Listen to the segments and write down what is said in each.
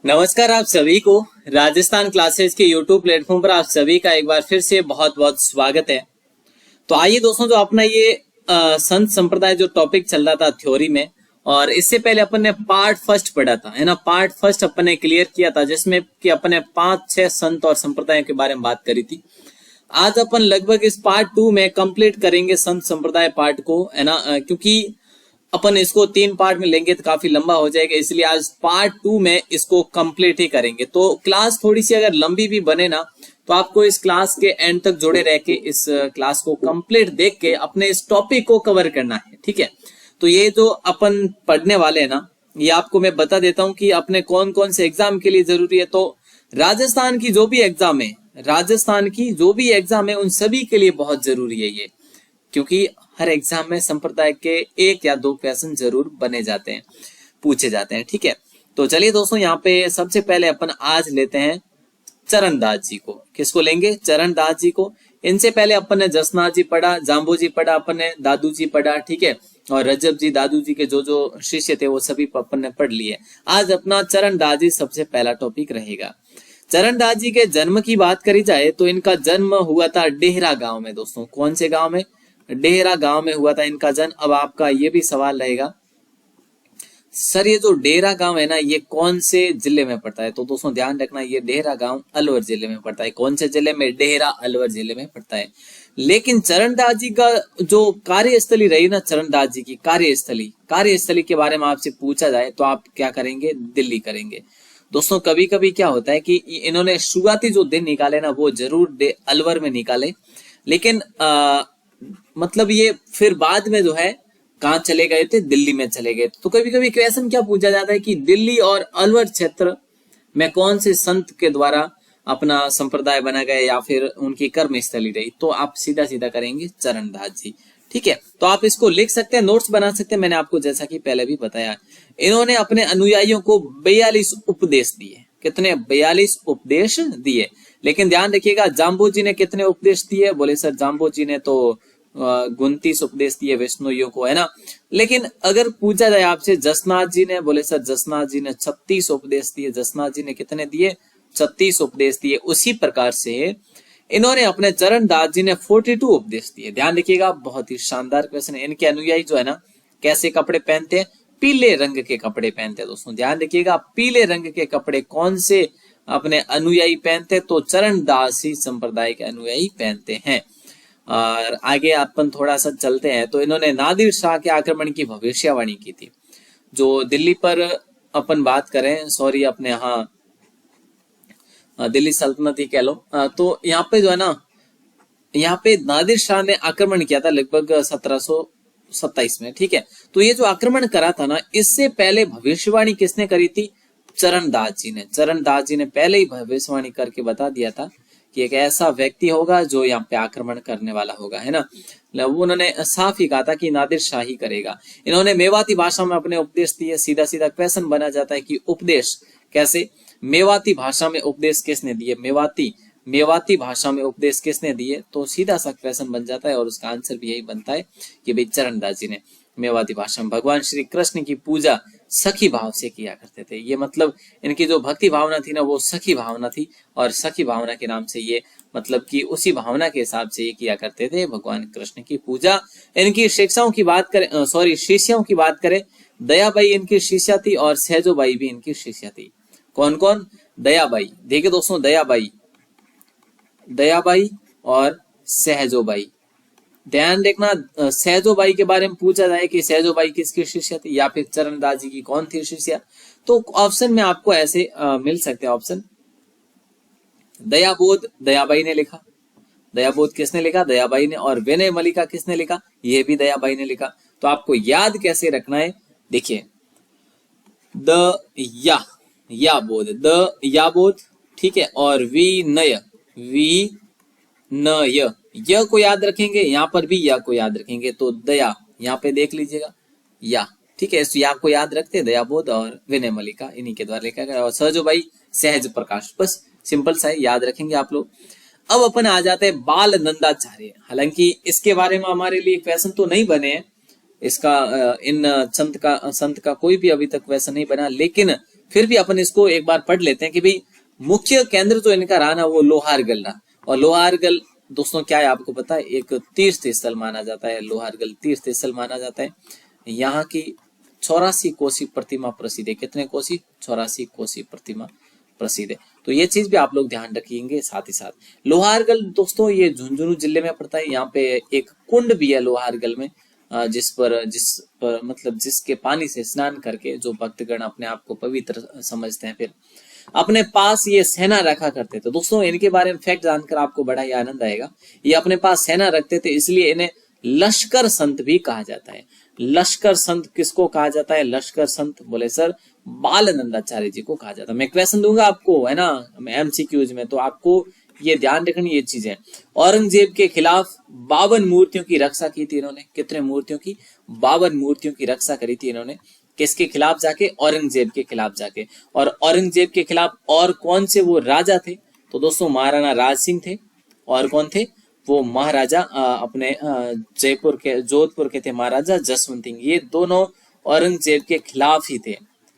नमस्कार आप सभी को राजस्थान क्लासेस के यूट्यूब प्लेटफॉर्म पर आप सभी का एक बार फिर से बहुत बहुत स्वागत है। तो आइए दोस्तों, जो अपना ये संत संप्रदाय जो टॉपिक चल रहा था थ्योरी में, और इससे पहले अपन ने पार्ट फर्स्ट पढ़ा था, है ना। पार्ट फर्स्ट अपन ने क्लियर किया था जिसमें कि अपन ने 5-6 संत और संप्रदायों के बारे में बात करी थी। आज अपन लगभग इस पार्ट 2 में कंप्लीट करेंगे संत संप्रदाय पार्ट को, है ना। क्योंकि अपन इसको 3 पार्ट में लेंगे तो काफी लंबा हो जाएगा, इसलिए आज पार्ट 2 में इसको कंप्लीट ही करेंगे। तो क्लास थोड़ी सी अगर लंबी भी बने ना, तो आपको इस क्लास के एंड तक जुड़े रह के इस क्लास को कंप्लीट देख के अपने इस टॉपिक को कवर करना है, ठीक है। तो ये जो अपन पढ़ने वाले हैं ना, ये आपको मैं बता देता हूं कि अपने कौन कौन से एग्जाम के लिए जरूरी है। तो राजस्थान की जो भी एग्जाम है, राजस्थान की जो भी एग्जाम है, उन सभी के लिए बहुत जरूरी है ये, क्योंकि हर एग्जाम में संप्रदाय के 1 या 2 क्वेश्चन जरूर बने जाते हैं, पूछे जाते हैं, ठीक है। तो चलिए दोस्तों, यहाँ पे सबसे पहले अपन आज लेते हैं चरणदास जी को। किसको लेंगे? चरणदास जी को। इनसे पहले अपन ने जसनाथ जी पढ़ा, जाम्बू जी पढ़ा, अपन ने दादू जी पढ़ा, ठीक है। और रजब जी, दादू जी के जो जो शिष्य थे वो सभी अपन ने पढ़ लिए। आज अपना चरणदास जी सबसे पहला टॉपिक रहेगा। चरणदास जी के जन्म की बात करी जाए तो इनका जन्म हुआ था डेहरा गांव में। दोस्तों कौन से गांव में? डेहरा गांव में हुआ था इनका जन्म। अब आपका ये भी सवाल रहेगा, सर ये जो डेहरा गांव है ना, ये कौन से जिले में पड़ता है? तो दोस्तों ध्यान रखना, ये डेहरा गांव अलवर जिले में पड़ता है। कौन से जिले में? डेहरा अलवर जिले में पड़ता है। लेकिन चरणदास जी का जो कार्यस्थली रही ना, चरणदास जी की कार्यस्थली के बारे में आपसे पूछा जाए तो आप क्या करेंगे? दिल्ली करेंगे। दोस्तों कभी कभी क्या होता है कि इन्होंने शुरुआती जो दिन निकाले ना, वो जरूर अलवर में निकाले, लेकिन मतलब ये फिर बाद में जो है कहाँ चले गए थे? दिल्ली में चले गए। तो कभी कभी क्वेश्चन क्या पूछा जाता है कि दिल्ली और अलवर क्षेत्र में कौन से संत के द्वारा अपना संप्रदाय बना गया या फिर उनकी कर्म स्थली रही? तो आप सीधा सीधा करेंगे चरणदास जी, ठीक है। तो आप इसको लिख सकते हैं, नोट्स बना सकते हैं। मैंने आपको जैसा कि पहले भी बताया, इन्होंने अपने अनुयायियों को 42 उपदेश दिए। कितने? 42 उपदेश दिए। लेकिन ध्यान रखिएगा, जाम्बू जी ने कितने उपदेश दिए? बोले सर जाम्बू जी ने तो 29 उपदेश दिए वैष्णोइयों को, है ना। लेकिन अगर पूछा जाए आपसे जसनाथ जी ने, बोले सर जसनाथ जी ने 36 उपदेश दिए। जसनाथ जी ने कितने दिए? 36 उपदेश दिए। उसी प्रकार से इन्होंने अपने चरणदास जी ने 42 उपदेश दिए। ध्यान रखिएगा, बहुत ही शानदार क्वेश्चन है। इनके अनुयायी जो है ना, कैसे कपड़े पहनते हैं? पीले रंग के कपड़े पहनते हैं। दोस्तों ध्यान रखिएगा, पीले रंग के कपड़े कौन से अपने अनुयायी पहनते? तो चरणदासी संप्रदाय के अनुयायी पहनते हैं। और आगे अपन थोड़ा सा चलते हैं तो इन्होंने नादिर शाह के आक्रमण की भविष्यवाणी की थी। जो दिल्ली पर अपन बात करें, सॉरी अपने यहाँ दिल्ली सल्तनत ही कह लो, तो यहाँ पे जो है ना, यहाँ पे नादिर शाह ने आक्रमण किया था लगभग 1727 में, ठीक है। तो ये जो आक्रमण करा था ना, इससे पहले भविष्यवाणी किसने करी थी? चरणदास जी ने। चरणदास जी ने पहले ही भविष्यवाणी करके बता दिया था कि एक ऐसा व्यक्ति होगा जो यहाँ पे आक्रमण करने वाला होगा, है ना। उन्होंने साफ ही कहा था कि नादिर शाह ही करेगा। इन्होंने मेवाती भाषा में अपने उपदेश दिए। सीधा सीधा क्वेश्चन बना जाता है कि उपदेश कैसे? मेवाती भाषा में उपदेश किसने दिए? मेवाती भाषा में उपदेश किसने दिए? तो सीधा सा क्वेश्चन बन जाता है और उसका आंसर भी यही बनता है कि भाई चरणदास जी ने मेवाती भाषा में भगवान श्री कृष्ण की पूजा सखी भाव से किया करते थे। ये मतलब इनकी जो भक्ति भावना थी ना, वो सखी भावना थी, और सखी भावना के नाम से ये मतलब कि उसी भावना के हिसाब से ये किया करते थे भगवान कृष्ण की पूजा। इनकी शिक्षाओं की बात करें, शिष्यों की बात करें, दयाबाई इनकी शिष्या थी और सहजोबाई भी इनकी शिष्या थी। कौन कौन? दयाबाई, देखिए दोस्तों, दयाबाई और सहजोबाई। ध्यान देखना, सहजोबाई के बारे में पूछा जाए कि सहजोबाई किसकी शिष्या थी या फिर चरणदास जी की कौन थी शिष्या, तो ऑप्शन में आपको ऐसे मिल सकते हैं ऑप्शन। दयाबोध दयाबाई ने लिखा। दयाबोध किसने लिखा? दयाबाई ने। और विनय मलिका किसने लिखा? ये भी दयाबाई ने लिखा। तो आपको याद कैसे रखना है? देखिए, याबोध, ठीक है। और विनय य को याद रखेंगे, यहाँ पर भी या को याद रखेंगे। तो दया, यहाँ पे देख लीजिएगा, या, ठीक है। इस या को याद रखते, दयाबोध और विनय मलिका इन्हीं के द्वारा लिखा गया। और सहजोबाई सहज प्रकाश, बस सिंपल सा है, याद रखेंगे आप लोग। अब अपन आ जाते हैं बाल नंदाचार्य। हालांकि इसके बारे में हमारे लिए क्वेश्चन तो नहीं बने हैं, इसका इन संत का कोई भी अभी तक वैसा नहीं बना, लेकिन फिर भी अपन इसको एक बार पढ़ लेते हैं कि भाई मुख्य केंद्र जो इनका रहा ना वो लोहारगल रहा। और लोहारगल दोस्तों क्या है आपको पता है, एक तीर्थ स्थल माना जाता है। लोहारगल तीर्थ स्थल माना जाता है। यहाँ की 84 कोसी प्रतिमा प्रसिद्ध है। कितने कोसी? 84 कोसी प्रतिमा प्रसिद्ध है। तो ये चीज भी आप लोग ध्यान रखिएंगे। साथ ही साथ लोहारगल दोस्तों ये झुंझुनू जिले में पड़ता है। यहाँ पे एक कुंड भी है लोहारगल में, जिस पर मतलब जिसके पानी से स्नान करके जो भक्तगण अपने आप को पवित्र समझते हैं, फिर अपने पास ये सेना रखा करते थे। दोस्तों इनके बारे में फैक्ट जानकर आपको बड़ा ही आनंद आएगा। ये अपने पास सेना रखते थे, इसलिए इन्हें लश्कर संत भी कहा जाता है। लश्कर संत किसको कहा जाता है? लश्कर संत बोले सर बालनंदाचार्य जी को कहा जाता है। मैं क्वेश्चन दूंगा आपको, है ना, एमसीक्यूज में, तो आपको ये ध्यान रखनी ये चीजें। औरंगजेब के खिलाफ 52 मूर्तियों की रक्षा की थी इन्होंने। कितने मूर्तियों की? 52 मूर्तियों की रक्षा करी थी इन्होंने। किसके खिलाफ जाके? औरंगजेब के खिलाफ जाके। और औरंगजेब के खिलाफ और कौन से वो राजा थे? तो दोस्तों महाराणा राज सिंह थे। और कौन थे? वो महाराजा अपने जोधपुर के थे महाराजा जसवंत सिंह। ये दोनों औरंगजेब के खिलाफ ही थे।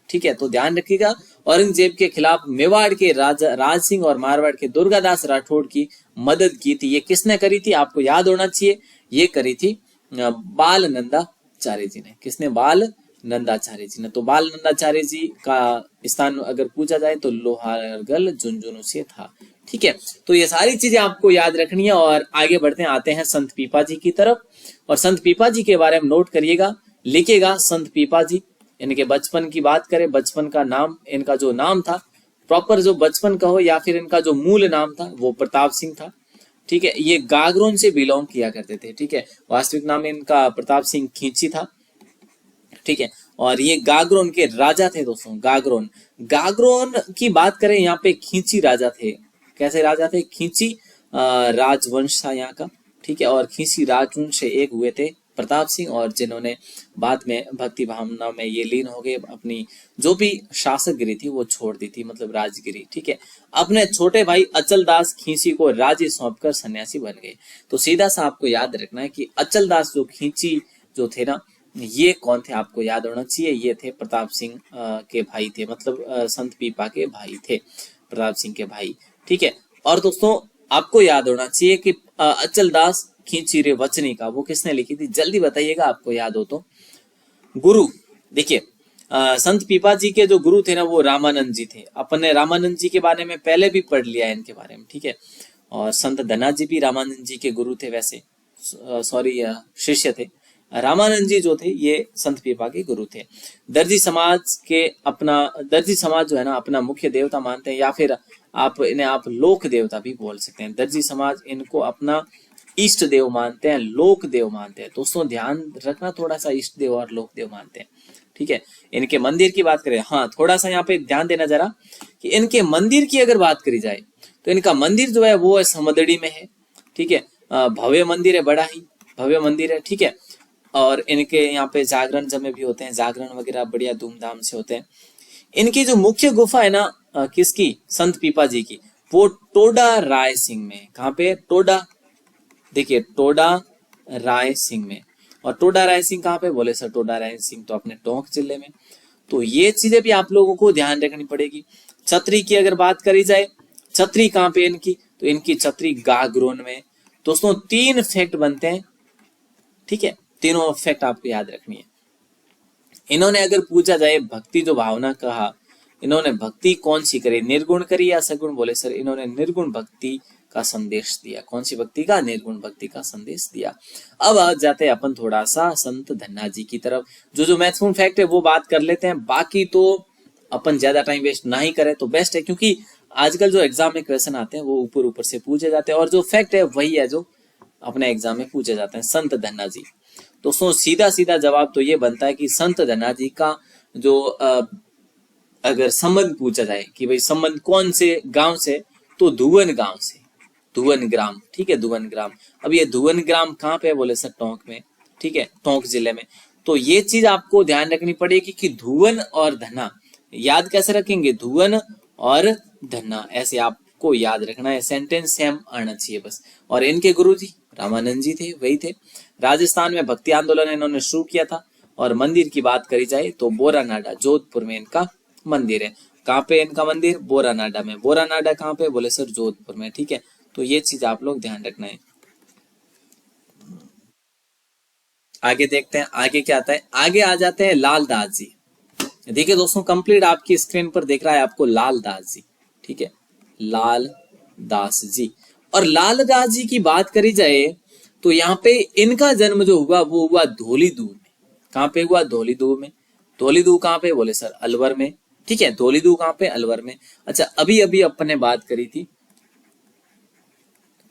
ठीक है, तो ध्यान रखिएगा। औरंगजेब के खिलाफ मेवाड़ के राजा राज सिंह और मारवाड़ के दुर्गादास राठौड़ की मदद की थी। ये किसने करी थी? आपको याद होना चाहिए, ये करी थी बाल नंदाचार्य जी ने। किसने? बाल नंदाचार्य जी ने। तो बाल नंदाचार्य जी का स्थान अगर पूछा जाए तो लोहारगल झुंझुनू से था। ठीक है, तो ये सारी चीजें आपको याद रखनी है। और आगे बढ़ते हैं, आते हैं संत पीपा जी की तरफ। और संत पीपा जी के बारे में नोट करिएगा, लिखिएगा। संत पीपा जी, इनके बचपन की बात करें, बचपन का नाम, इनका जो नाम था प्रॉपर, जो बचपन का हो या फिर इनका जो मूल नाम था वो प्रताप सिंह था। ठीक है, ये गागरोन से बिलोंग किया करते थे। ठीक है, वास्तविक नाम इनका प्रताप सिंह खींची था। ठीक है, और ये गागरोन के राजा थे दोस्तों। गागरोन की बात करें, यहाँ पे खींची राजा थे। कैसे राजा थे? खींची राजवंश था यहाँ का। ठीक है, और खींची राजवंश से एक हुए थे प्रताप सिंह, और जिन्होंने बाद में भक्ति भावना में ये लीन हो गए, अपनी जो भी शासकगिरी थी वो छोड़ दी थी, मतलब राजगिरी। ठीक है, अपने छोटे भाई अचल दास खींची को राज्य सौंपकर सन्यासी बन गए। तो सीधा सा आपको याद रखना है कि अचल दास जो खींची जो थे ना, ये कौन थे? आपको याद होना चाहिए, ये थे प्रताप सिंह के भाई थे, मतलब संत पीपा के भाई थे, प्रताप सिंह के भाई। ठीक है, और दोस्तों आपको याद होना चाहिए कि अचल दास खींची रे वचनी का वो किसने लिखी थी? जल्दी बताइएगा आपको याद हो तो। गुरु, देखिए संत पीपा जी के जो गुरु थे ना वो रामानंद जी थे। अपन ने रामानंद जी के बारे में पहले भी पढ़ लिया है इनके बारे में। ठीक है, और संत धना जी भी रामानंद जी के गुरु थे, वैसे सॉरी शिष्य थे। रामानंद जी जो थे ये संत पीपा के गुरु थे। दर्जी समाज जो है ना अपना मुख्य देवता मानते हैं, या फिर आप इन्हें आप लोक देवता भी बोल सकते हैं। दर्जी समाज इनको अपना इष्ट देव मानते हैं, लोक देव मानते हैं। दोस्तों ध्यान रखना थोड़ा सा, इष्ट देव और लोक देव मानते हैं। ठीक है, इनके मंदिर की बात करें, हाँ थोड़ा सा यहाँ पे ध्यान देना जरा कि इनके मंदिर की अगर बात करी जाए तो इनका मंदिर जो है वो समदड़ी में है। ठीक है, भव्य मंदिर है, बड़ा ही भव्य मंदिर है। ठीक है, और इनके यहाँ पे जागरण जमे भी होते हैं, जागरण वगैरह बढ़िया धूमधाम से होते हैं। इनकी जो मुख्य गुफा है ना किसकी? संत पीपा जी की, वो टोडा राय सिंह में। कहाँ पे? टोडा, देखिए टोडा राय सिंह में। और टोडा राय सिंह कहाँ पे? बोले सर टोडा राय सिंह तो अपने टोंक जिले में। तो ये चीजें भी आप लोगों को ध्यान रखनी पड़ेगी। छतरी की अगर बात करी जाए, छतरी कहाँ पे इनकी? तो इनकी छतरी गागरोन में। दोस्तों 3 फैक्ट बनते हैं। ठीक है, तीनों फैक्ट आपको याद रखनी है। इन्होंने अगर पूछा जाए भक्ति जो भावना कहा, इन्होंने भक्ति कौन सी करी, निर्गुण करी या सगुण? बोले सर इन्होंने निर्गुण भक्ति का संदेश दिया। कौन सी भक्ति का? निर्गुण भक्ति का संदेश दिया। अब आ जाते हैं अपन थोड़ा सा संत धन्ना जी की तरफ। जो महत्वपूर्ण फैक्ट है वो बात कर लेते हैं, बाकी तो अपन ज्यादा टाइम वेस्ट ना ही करें तो बेस्ट है, क्योंकि आजकल जो एग्जाम में क्वेश्चन आते हैं वो ऊपर ऊपर से पूछे जाते हैं, और जो फैक्ट है वही है जो अपने एग्जाम में पूछे जाते हैं। संत धन्ना जी, दोस्तों सीधा सीधा जवाब तो ये बनता है कि संत धन्ना जी का जो अगर संबंध पूछा जाए कि भाई संबंध कौन से गांव से, तो धुवन गांव से, धुवन ग्राम। ठीक है, धुवन ग्राम। अब ये धुवन ग्राम कहाँ पे है? बोले सर टोंक में। ठीक है, टोंक जिले में। तो ये चीज आपको ध्यान रखनी पड़ेगी कि धुवन और धन्ना याद कैसे रखेंगे? धुवन और धन्ना, ऐसे आपको याद रखना है, सेंटेंस सेम आना चाहिए बस। और इनके गुरु जी रामानंद जी थे, वही थे। राजस्थान में भक्ति आंदोलन इन्होंने शुरू किया था। और मंदिर की बात करी जाए तो बोरानाडा जोधपुर में इनका मंदिर है। कहाँ पे इनका मंदिर? बोरानाडा में। बोरानाडा कहाँ पे? बोले सर जोधपुर में। ठीक है, तो ये चीज आप लोग ध्यान रखना है। आगे देखते हैं आगे क्या आता है। आगे आ जाते हैं लाल दास जी। देखिए दोस्तों, कंप्लीट आपकी स्क्रीन पर दिख रहा है आपको लाल दास जी। ठीक है, लाल दास जी। और लाल दास जी की बात करी जाए तो यहाँ पे इनका जन्म जो हुआ वो हुआ धौलीदूर में। कहाँ पे हुआ? धौलीदूर में। धौलीदूर कहाँ पे? बोले सर अलवर में। ठीक है, धौलीदूर कहाँ पे? अलवर में। अच्छा, अभी अभी अपन ने बात करी थी,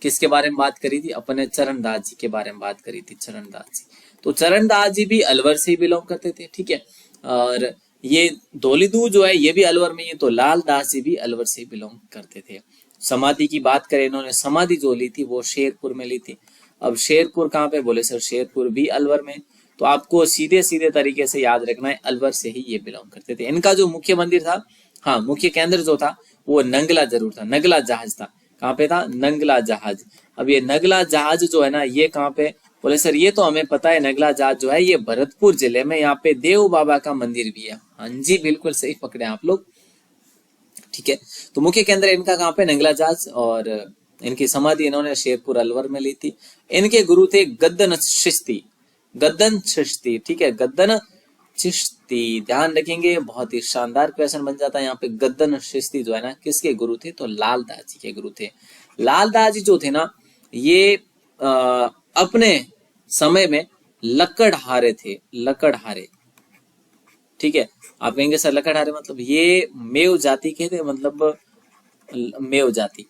किसके बारे में बात करी थी? अपने चरणदास जी के बारे में बात करी थी, चरणदास जी। तो चरणदास जी भी अलवर से ही बिलोंग करते थे। ठीक है, और ये धौलीदूर जो है ये भी अलवर में ही है, तो लाल दास जी भी अलवर से ही बिलोंग करते थे। समाधि की बात करें, इन्होंने समाधि जो ली थी वो शेरपुर में ली थी। अब शेरपुर कहाँ पे? बोले सर शेरपुर भी अलवर में। तो आपको सीधे सीधे तरीके से याद रखना है, अलवर से ही ये बिलोंग करते थे। इनका जो मुख्य मंदिर था, हाँ मुख्य केंद्र जो था वो नंगला जरूर था, नगला जहाज था। कहाँ पे था? नंगला जहाज। अब ये नगला जहाज जो है ना, ये कहाँ पे? बोले सर ये तो हमें पता है, नगला जहाज जो है ये भरतपुर जिले में, यहाँ पे देव बाबा का मंदिर भी है। हाँ जी, बिल्कुल सही पकड़े आप लोग। ठीक है, तो मुख्य केंद्र इनका कहाँ पे? नंगला जहाज। और इनकी समाधि इन्होंने शेरपुर अलवर में ली थी। इनके गुरु थे गद्दन चिश्ती। गद्दन चिश्ती, ठीक है, गद्दन चिश्ती। ध्यान रखेंगे, बहुत ही शानदार क्वेश्चन बन जाता है यहाँ पे। गद्दन चिश्ती जो है ना, किसके गुरु थे? तो लाल दास जी के गुरु थे। लाल दास जी जो थे ना, ये अपने समय में लकड़हारे थे, लकड़हारे। ठीक है, आप कहेंगे सर लकड़हारे मतलब? ये मेव जाति के थे, मतलब मेव जाति।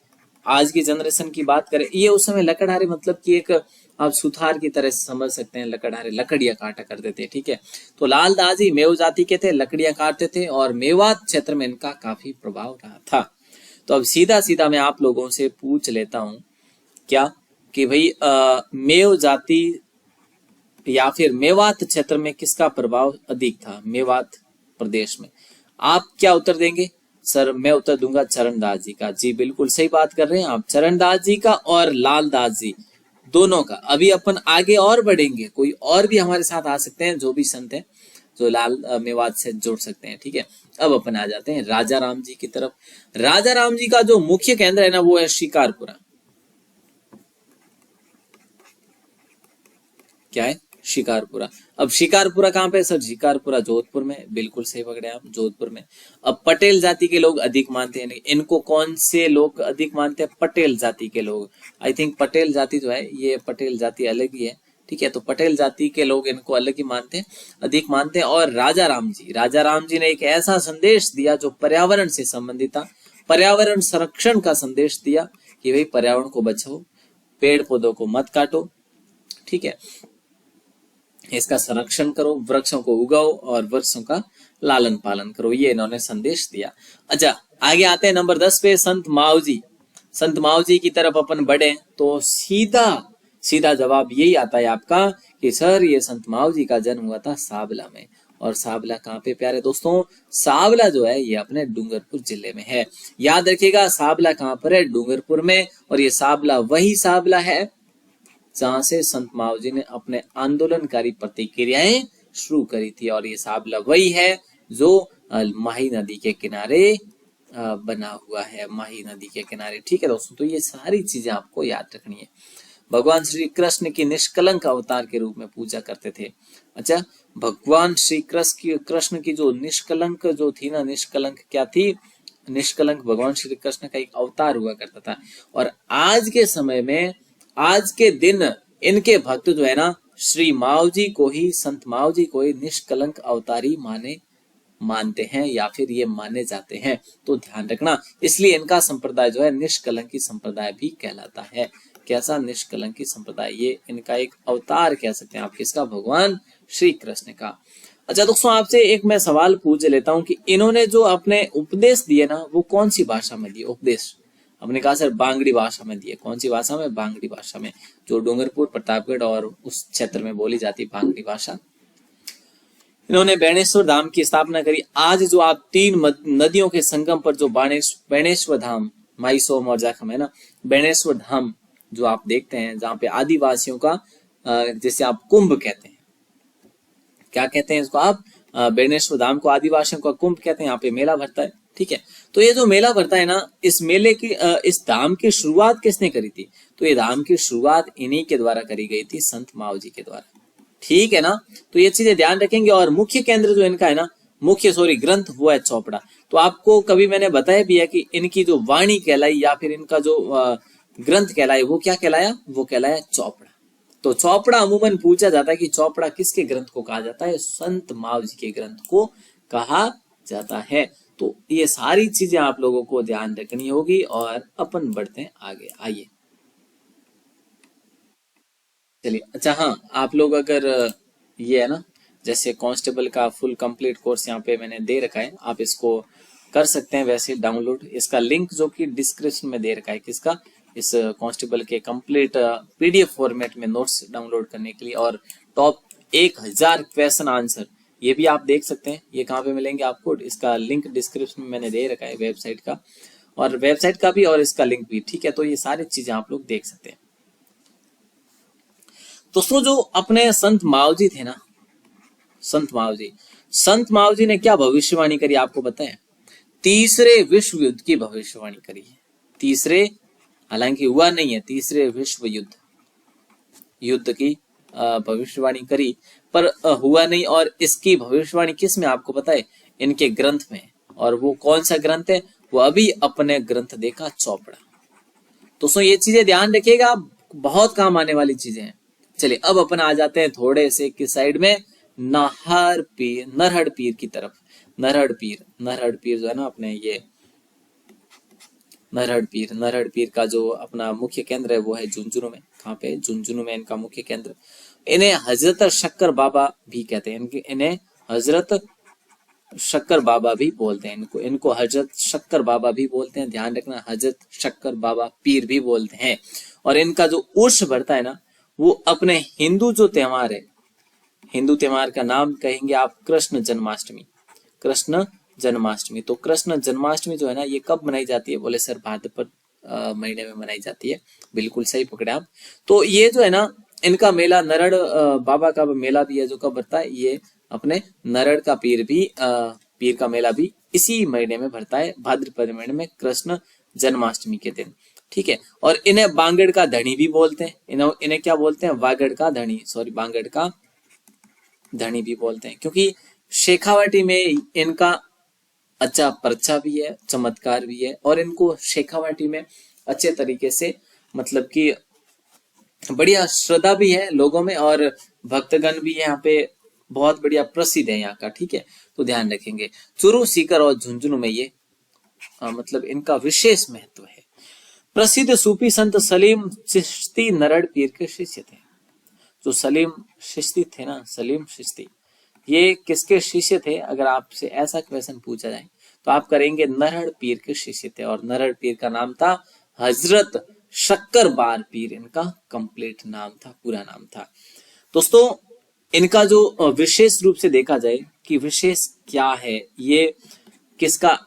आज की जनरेशन की बात करें, ये उस समय लकड़हारे मतलब कि एक आप सुथार की तरह समझ सकते हैं। लकड़हारे लकड़ियां काटा करते थे। ठीक है, तो लाल दास जी मेव जाति के थे, लकड़ियां काटते थे, और मेवात क्षेत्र में इनका काफी प्रभाव रहा था। तो अब सीधा सीधा मैं आप लोगों से पूछ लेता हूं क्या कि भाई मेव जाति या फिर मेवात क्षेत्र में किसका प्रभाव अधिक था? मेवात प्रदेश में। आप क्या उत्तर देंगे? सर मैं उत्तर दूंगा चरणदास जी का। जी बिल्कुल सही बात कर रहे हैं आप, चरणदास जी का और लाल दास जी दोनों का। अभी अपन आगे और बढ़ेंगे, कोई और भी हमारे साथ आ सकते हैं जो भी संत हैं, जो लाल मेवात से जोड़ सकते हैं। ठीक है, अब अपन आ जाते हैं राजा राम जी की तरफ। राजा राम जी का जो मुख्य केंद्र है ना, वो है शिकारपुरा। क्या है? शिकारपुरा। अब शिकारपुरा कहाँ पे? सर शिकारपुरा जोधपुर में। बिल्कुल सही पकड़े आप, जोधपुर में। अब पटेल जाति के लोग अधिक मानते हैं, इनको कौन से लोग अधिक मानते हैं? पटेल जाति के लोग। आई थिंक पटेल जाति जो है, ये पटेल जाति अलग ही है। ठीक है, तो पटेल जाति के लोग इनको अलग ही मानते हैं, अधिक मानते हैं। और राजा राम जी ने एक ऐसा संदेश दिया जो पर्यावरण से संबंधित था, पर्यावरण संरक्षण का संदेश दिया कि भाई पर्यावरण को बचाओ, पेड़ पौधों को मत काटो। ठीक है, इसका संरक्षण करो, वृक्षों को उगाओ और वृक्षों का लालन पालन करो, ये इन्होंने संदेश दिया। अच्छा, आगे आते हैं नंबर 10 पे, संत मावजी। संत मावजी की तरफ अपन बढ़े तो सीधा सीधा जवाब यही आता है आपका कि सर ये संत मावजी का जन्म हुआ था सावला में। और सावला कहाँ पे प्यारे दोस्तों? सावला जो है ये अपने डूंगरपुर जिले में है। याद रखिएगा, सावला कहाँ पर है? डूंगरपुर में। और ये सावला वही सावला है जहां से संत मावजी ने अपने आंदोलनकारी प्रतिक्रियाएं शुरू करी थी। और ये सावला वही है जो माही नदी के किनारे बना हुआ है, माही नदी के किनारे। ठीक है दोस्तों, तो ये सारी चीजें आपको याद रखनी है। भगवान श्री कृष्ण की निष्कलंक अवतार के रूप में पूजा करते थे। अच्छा, भगवान श्री कृष्ण की जो निष्कलंक जो थी ना, निष्कलंक क्या थी? निष्कलंक भगवान श्री कृष्ण का एक अवतार हुआ करता था। और आज के समय में, आज के दिन इनके भक्त जो है ना, श्री मावजी को ही, संत मावजी को ही निष्कलंक अवतारी मानते हैं या फिर ये माने जाते हैं। तो ध्यान रखना, इसलिए इनका संप्रदाय जो है निष्कलंकी संप्रदाय भी कहलाता है। कैसा? निष्कलंकी संप्रदाय। ये इनका एक अवतार कह सकते हैं आप, किसका? भगवान श्री कृष्ण का। अच्छा दोस्तों, आपसे एक मैं सवाल पूछ लेता हूं कि इन्होंने जो अपने उपदेश दिए ना, वो कौन सी भाषा में दिए? उपदेश हमने कहा सर बांगड़ी भाषा में दिए। कौन सी भाषा में? बांगड़ी भाषा में, जो डूंगरपुर, प्रतापगढ़ और उस क्षेत्र में बोली जाती बांगड़ी भाषा। इन्होंने बेणेश्वर धाम की स्थापना करी। आज जो आप 3 नदियों के संगम पर जो बेणेश्वर धाम, माईसोम और जाखम है ना, बेणेश्वर धाम जो आप देखते हैं, जहाँ पे आदिवासियों का जैसे आप कुंभ कहते हैं, क्या कहते हैं इसको आप? बेणेश्वर धाम को आदिवासियों का कुंभ कहते हैं, यहाँ पे मेला भरता है। ठीक है, तो ये जो मेला भरता है ना, इस मेले की इस धाम की शुरुआत किसने करी थी? तो ये धाम की शुरुआत इन्हीं के द्वारा करी गई थी, संत मावजी के द्वारा। ठीक है ना, तो ये चीजें ध्यान रखेंगे। और मुख्य केंद्र जो इनका है ना, ग्रंथ वो है चौपड़ा। तो आपको कभी मैंने बताया भी है कि इनकी जो वाणी कहलाई या फिर इनका जो ग्रंथ कहलाए वो क्या कहलाया? वो कहलाया चौपड़ा। तो चौपड़ा अमूमन पूछा जाता है कि चौपड़ा किसके ग्रंथ को कहा जाता है? संत मावजी के ग्रंथ को कहा जाता है। तो ये सारी चीजें आप लोगों को ध्यान रखनी होगी और अपन बढ़ते हैं आगे। आइए चलिए। अच्छा हाँ, आप लोग अगर ये है ना, जैसे कांस्टेबल का फुल कंप्लीट कोर्स यहाँ पे मैंने दे रखा है, आप इसको कर सकते हैं वैसे डाउनलोड। इसका लिंक जो कि डिस्क्रिप्शन में दे रखा है, किसका? इस कांस्टेबल के कंप्लीट पीडीएफ फॉर्मेट में नोट्स डाउनलोड करने के लिए और टॉप 1000 क्वेश्चन आंसर, ये भी आप देख सकते हैं। ये कहाँ पे मिलेंगे आपको? इसका लिंक डिस्क्रिप्शन में मैंने दे रखा है, वेबसाइट का, और वेबसाइट का भी और इसका लिंक भी। ठीक है, तो ये सारी चीजें आप लोग देख सकते हैं। दोस्तों जो अपने संत मावजी थे ना, संत मावजी ने क्या भविष्यवाणी करी आपको पता है? तीसरे विश्व युद्ध की भविष्यवाणी करी है। तीसरे, हालांकि हुआ नहीं है, तीसरे विश्व युद्ध की भविष्यवाणी करी, पर हुआ नहीं। और इसकी भविष्यवाणी किस में आपको पता है? इनके ग्रंथ में। और वो कौन सा ग्रंथ है? वो अभी अपने ग्रंथ देखा, चौपड़ा। दोस्तों ये चीजें ध्यान रखिएगा, बहुत काम आने वाली चीजें हैं। चलिए अब अपन आ जाते हैं थोड़े से किस साइड में? नरहड़ पीर की तरफ। नरहड़ पीर जो है ना अपने, ये नरहड़ पीर का जो अपना मुख्य केंद्र है वो है झुंझुनू में। कहाँ पे? झुंझुनू में इनका मुख्य केंद्र। इन्हें हजरत शक्कर बाबा भी कहते हैं। इन्हें हजरत शक्कर बाबा भी बोलते हैं। इनको हजरत शक्कर बाबा भी बोलते हैं, ध्यान रखना, हजरत शक्कर बाबा पीर भी बोलते हैं। और इनका जो उर्स बढ़ता है ना, वो अपने हिंदू जो त्योहार है, हिंदू त्योहार का नाम कहेंगे आप कृष्ण जन्माष्टमी। तो कृष्ण जन्माष्टमी जो है ना, ये कब मनाई जाती है? बोले सर भाद्रपद महीने में मनाई जाती है। बिल्कुल सही पकड़े आप। तो ये जो है ना, इनका मेला नरड़ बाबा का मेला भी है जो कब भरता है? ये अपने नरड़ का पीर का मेला भी इसी महीने में भरता है, भाद्रपद महीने में, कृष्ण जन्माष्टमी के दिन। ठीक है, और इन्हें बांगड़ का धनी भी बोलते हैं। इन्हें क्या बोलते हैं? बांगड़ का धनी भी बोलते हैं, क्योंकि शेखावाटी में इनका अच्छा पर्चा भी है, चमत्कार भी है, और इनको शेखावाटी में अच्छे तरीके से, मतलब कि बढ़िया श्रद्धा भी है लोगों में, और भक्तगण भी यहाँ पे बहुत बढ़िया प्रसिद्ध है यहाँ का। ठीक है, तो ध्यान रखेंगे। चूरू, सीकर और झुंझुनू में ये मतलब इनका विशेष महत्व है। प्रसिद्ध सूफी संत सलीम चिश्ती नरड़ पीर के शिष्य थे। जो सलीम चिश्ती थे ना, सलीम चिश्ती, ये किसके शिष्य थे? अगर आपसे ऐसा क्वेश्चन पूछा जाए तो आप करेंगे नरहड़ पीर के शिष्य थे। और नरहड़ पीर का नाम था हजरत शक्कर बार पीर, इनका कंप्लीट नाम था, पूरा नाम था। दोस्तों इनका जो विशेष रूप से देखा जाए कि विशेष क्या है, ये किसका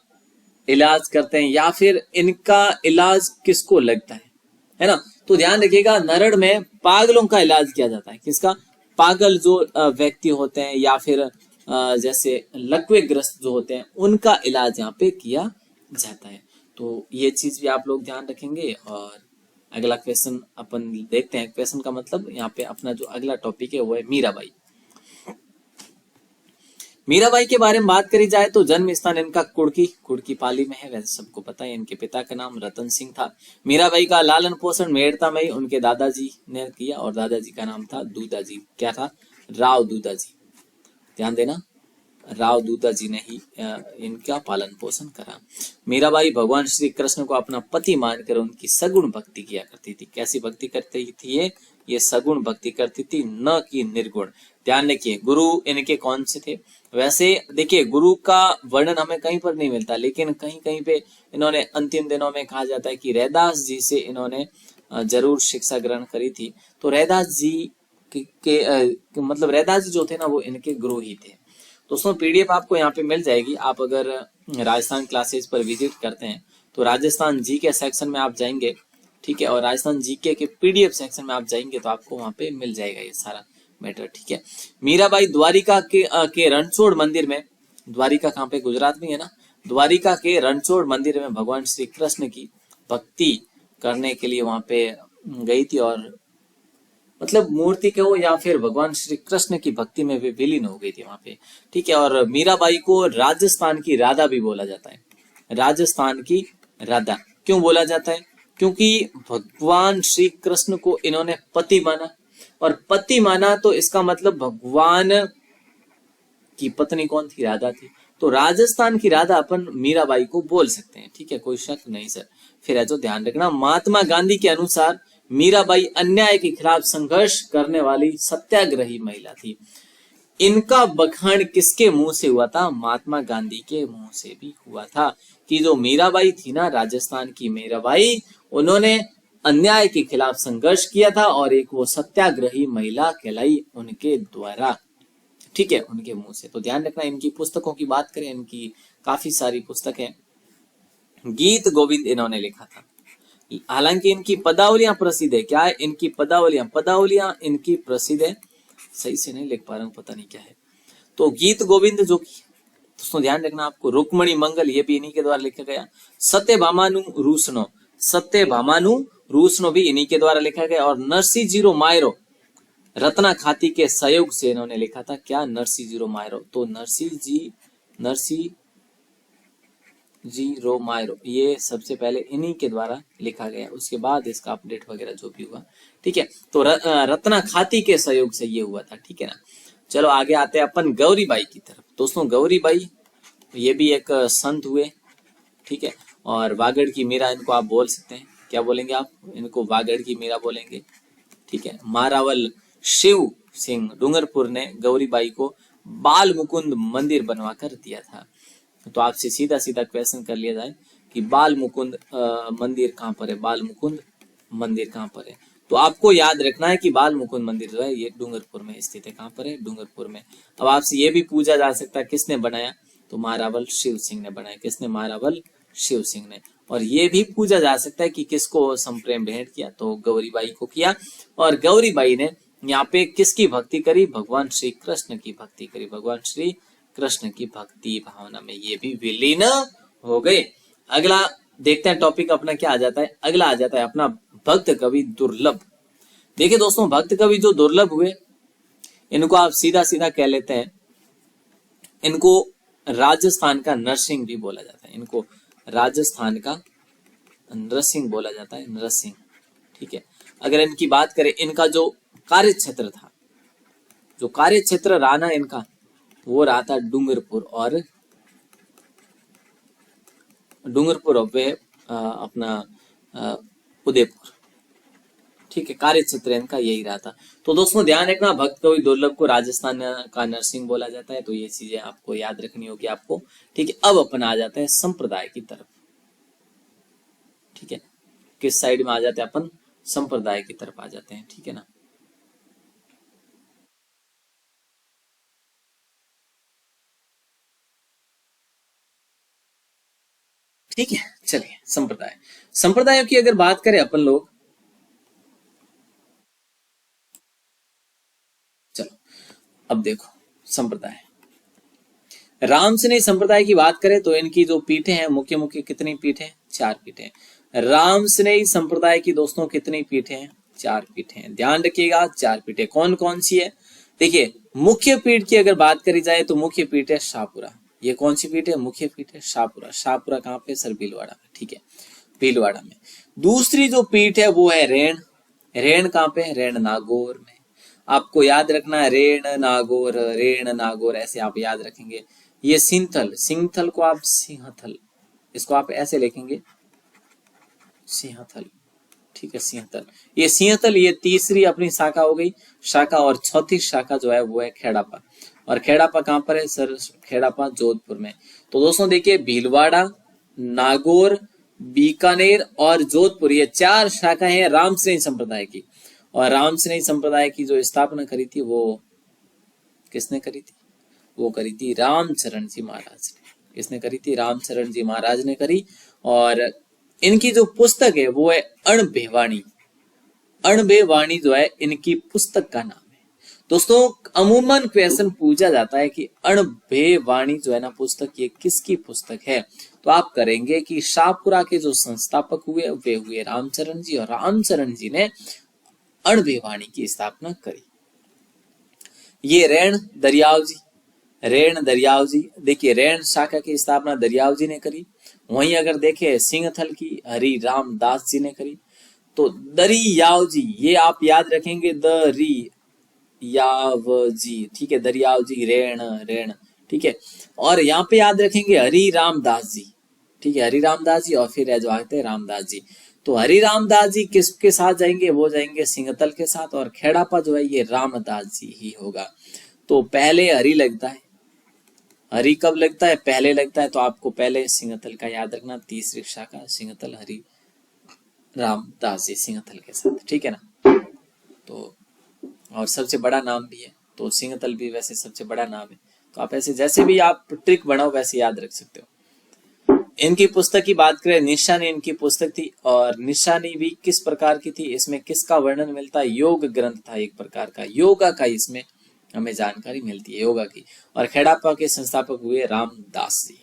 इलाज करते हैं या फिर इनका इलाज किसको लगता है ना? तो ध्यान रखिएगा, नरड़ में पागलों का इलाज किया जाता है। किसका? पागल जो व्यक्ति होते हैं या फिर जैसे लकवे ग्रस्त जो होते हैं, उनका इलाज यहाँ पे किया जाता है। तो ये चीज भी आप लोग ध्यान रखेंगे। और अगला क्वेश्चन अपन देखते हैं। क्वेश्चन का मतलब यहाँ पे अपना जो अगला टॉपिक है वो है मीराबाई। मीराबाई के बारे में बात करी जाए तो जन्म स्थान इनका कुड़की पाली में है। वैसे सबको पता है इनके पिता का नाम रतन सिंह था। मीराबाई का लालन पोषण मेड़ता में उनके दादाजी ने किया, और दादाजी का नाम था दूदाजी। क्या था? राव दूदाजी। ध्यान देना, राव दूदाजी ने ही इनका पालन पोषण करा। मीराबाई भगवान श्री कृष्ण को अपना पति मानकर उनकी सगुण भक्ति किया करती थी। कैसी भक्ति करती थी? ये सगुण भक्ति करती थी, न कि निर्गुण। ध्यान रखिए, गुरु इनके कौन से थे? वैसे देखिए, गुरु का वर्णन हमें कहीं पर नहीं मिलता, लेकिन कहीं कहीं पे इन्होंने अंतिम दिनों में कहा जाता है कि रैदास जी से इन्होंने जरूर शिक्षा ग्रहण करी थी। तो रैदास जी मतलब रैदास जी जो थे ना, वो इनके गुरु ही थे। दोस्तों पीडीएफ आपको यहाँ पे मिल जाएगी। आप अगर राजस्थान क्लासेस पर विजिट करते हैं तो राजस्थान जी के सेक्शन में आप जाएंगे, ठीक है, और राजस्थान जीके के पीडीएफ सेक्शन में आप जाएंगे तो आपको वहां पे मिल जाएगा ये सारा मैटर, ठीक है। मीराबाई द्वारिका के रणछोड़ मंदिर में, द्वारिका कहाँ पे, गुजरात में है ना, द्वारिका के रणछोड़ मंदिर में भगवान श्री कृष्ण की भक्ति करने के लिए वहां पे गई थी, और मतलब मूर्ति के हो या फिर भगवान श्री कृष्ण की भक्ति में वे विलीन हो गई थी वहां पे, ठीक है। और मीराबाई को राजस्थान की राधा भी बोला जाता है, राजस्थान की राधा क्यों बोला जाता है, क्योंकि भगवान श्री कृष्ण को इन्होंने पति माना, और पति माना तो इसका मतलब भगवान की पत्नी कौन थी, राधा थी, तो राजस्थान की राधा अपन मीराबाई को बोल सकते हैं, ठीक है, कोई शक नहीं सर। फिर है तो ध्यान रखना, महात्मा गांधी के अनुसार मीराबाई अन्याय के खिलाफ संघर्ष करने वाली सत्याग्रही महिला थी। इनका बखान किसके मुंह से हुआ था, महात्मा गांधी के मुंह से भी हुआ था, कि जो मीराबाई थी ना, राजस्थान की मीराबाई, उन्होंने अन्याय के खिलाफ संघर्ष किया था, और एक वो सत्याग्रही महिला कहलाई उनके द्वारा, ठीक है, उनके मुंह से। तो ध्यान रखना, इनकी पुस्तकों की बात करें, इनकी काफी सारी पुस्तकें, गीत गोविंद इन्होंने लिखा था। हालांकि इनकी पदावलियां प्रसिद्ध है, क्या है, इनकी पदावलियां इनकी प्रसिद्ध है, सही से नहीं लिख पा रहा हूं, पता नहीं क्या है। तो गीत गोविंद जो कि दोस्तों ध्यान रखना आपको, रुक्मणी मंगल ये भी इन्हीं के द्वारा लिखा गया, सत्यभामानु रूसनो भी इन्हीं के द्वारा लिखा गया, और नरसिंह जीरो मायरो रत्ना खाती के सहयोग से इन्होंने लिखा था, क्या, नरसिंह जीरो मायरो, तो नरसिंह जीरो मायरो ये सबसे पहले इन्हीं के द्वारा लिखा गया, उसके बाद इसका अपडेट वगैरह जो भी हुआ, ठीक है। तो रत्ना खाती के सहयोग से ये हुआ था, ठीक है ना। चलो आगे आते हैं अपन गौरीबाई की तरफ। दोस्तों गौरीबाई ये भी एक संत हुए, ठीक है, और वागड़ की मीरा इनको आप बोल सकते हैं, क्या बोलेंगे आप, इनको वागड़ की मीरा बोलेंगे, ठीक है। मारावल शिव सिंह डूंगरपुर ने गौरीबाई को बाल मुकुंद मंदिर बनवाकर दिया था। तो आपसे सीधा सीधा क्वेश्चन कर लिया जाए कि बाल मुकुंद मंदिर कहाँ पर है, बाल मुकुंद मंदिर कहाँ पर है, तो आपको याद रखना है कि बाल मुकुंद मंदिर जो है ये डूंगरपुर में स्थित है। कहाँ पर है, डूंगरपुर में। अब आपसे ये भी पूछा जा सकता है किसने बनाया, तो महारावल शिव सिंह ने बनाया। किसने, महारावल शिव सिंह ने। और ये भी पूछा जा सकता है कि किसको संप्रेम भेंट किया, तो गौरीबाई को किया। और गौरीबाई ने यहाँ पे किसकी भक्ति करी, भगवान श्री कृष्ण की भक्ति करी, भगवान श्री कृष्ण की भक्ति भावना में ये भी विलीन हो गए। अगला देखते हैं टॉपिक अपना क्या आ जाता है, अगला आ जाता है अपना भक्त कवि दुर्लभ। देखिए दोस्तों, भक्त कवि जो दुर्लभ हुए, इनको आप सीधा सीधा कह लेते हैं, इनको राजस्थान का नरसिंह भी बोला जाता है, इनको राजस्थान का नरसिंह बोला जाता है, नरसिंह, ठीक है। अगर इनकी बात करें, इनका जो कार्य क्षेत्र था, जो कार्य क्षेत्र रहा ना इनका, वो रहा था डूंगरपुर और अपना उदयपुर, ठीक है, कार्य क्षेत्र इनका यही रहा था। तो दोस्तों ध्यान रखना, भक्त कवि दुर्लभ को राजस्थान का नरसिंह बोला जाता है, तो ये चीजें आपको याद रखनी होगी आपको, ठीक है। अब अपन आ जाते हैं संप्रदाय की तरफ, ठीक है, किस साइड में आ जाते हैं अपन, संप्रदाय की तरफ आ जाते हैं, ठीक है ना। ठीक है, चलिए संप्रदायों की अगर बात करें अपन लोग, चलो अब देखो संप्रदाय, रामसनेही संप्रदाय की बात करें तो इनकी जो पीठें हैं, मुख्य मुख्य कितनी पीठें, 4 पीठें। रामसनेही संप्रदाय की दोस्तों कितनी पीठें हैं, 4 पीठें। ध्यान रखिएगा 4 पीठें कौन कौन सी है। देखिए मुख्य पीठ की अगर बात करी जाए तो मुख्य पीठ है शाहपुरा। ये कौन सी पीठ है, मुख्य पीठ है शाहपुरा। शाहपुरा कहाँ पे, सर भीलवाड़ा में, ठीक है, भीलवाड़ा में। दूसरी जो पीठ है वो है रेण। रेण कहाँ पे है, रेण नागौर में। आपको याद रखना है रेण नागौर ऐसे आप याद रखेंगे। ये सिंथल, सिंथल को आप सिंहथल, इसको आप ऐसे लिखेंगे सिंहथल, ठीक है, सिंहथल। ये सिंहथल ये तीसरी अपनी शाखा हो गई शाखा, और चौथी शाखा जो है वो है खेड़ापा। और खेड़ापा कहाँ पर है सर, खेड़ापा जोधपुर में। तो दोस्तों देखिए भीलवाड़ा, नागौर, बीकानेर और जोधपुर, ये 4 शाखाएं हैं रामसनेही संप्रदाय की। और रामसनेही संप्रदाय की जो स्थापना करी थी वो किसने करी थी, वो करी थी रामचरण जी महाराज ने। किसने करी थी, रामचरण जी महाराज ने करी। और इनकी जो पुस्तक है वो है अणभे वाणी। अणभे वाणी जो है इनकी पुस्तक का नाम है। दोस्तों अमूमन क्वेश्चन पूछा जाता है कि अणभे वाणी जो है ना पुस्तक, ये किसकी पुस्तक है? तो आप करेंगे कि शाहपुरा के जो संस्थापक हुए वे हुए रामचरण जी, और रामचरण जी ने अणभे वाणी की स्थापना करी। ये रैण दरियाव जी, रैण दरियाव जी, देखिए रैण शाखा की स्थापना दरियाव जी ने करी। वहीं अगर देखें सिंहथल की हरि रामदास जी ने करी। तो दरियाव जी, ये आप याद रखेंगे, दरी याव जी, ठीक है, दरियाव जी, रेण रेण, ठीक है। और यहाँ पे याद रखेंगे हरि रामदास जी, ठीक है, हरि रामदास जी, और फिर जो आते हैं रामदास जी। तो हरि रामदास जी किसके साथ जाएंगे? वो जाएंगे सिंहतल के साथ, और खेड़ापा जो है ये रामदास जी ही होगा। तो पहले हरि लगता है, हरि कब लगता है? पहले लगता है, तो आपको पहले सिंहतल का याद रखना, तीसरी शाखा सिंहतल, हरि रामदास जी सिंहतल के साथ, ठीक है ना। तो और सबसे बड़ा नाम भी है, तो सिंहतल भी वैसे सबसे बड़ा नाम है। तो आप ऐसे जैसे भी आप ट्रिक बनाओ वैसे याद रख सकते हो। इनकी पुस्तक की बात करें, निशानी इनकी पुस्तक थी, और निशानी भी किस प्रकार की थी? इसमें किसका वर्णन मिलता है? योग ग्रंथ था एक प्रकार का, योगा का इसमें हमें जानकारी मिलती है, योगा की। और खेड़ापा के संस्थापक हुए रामदास जी।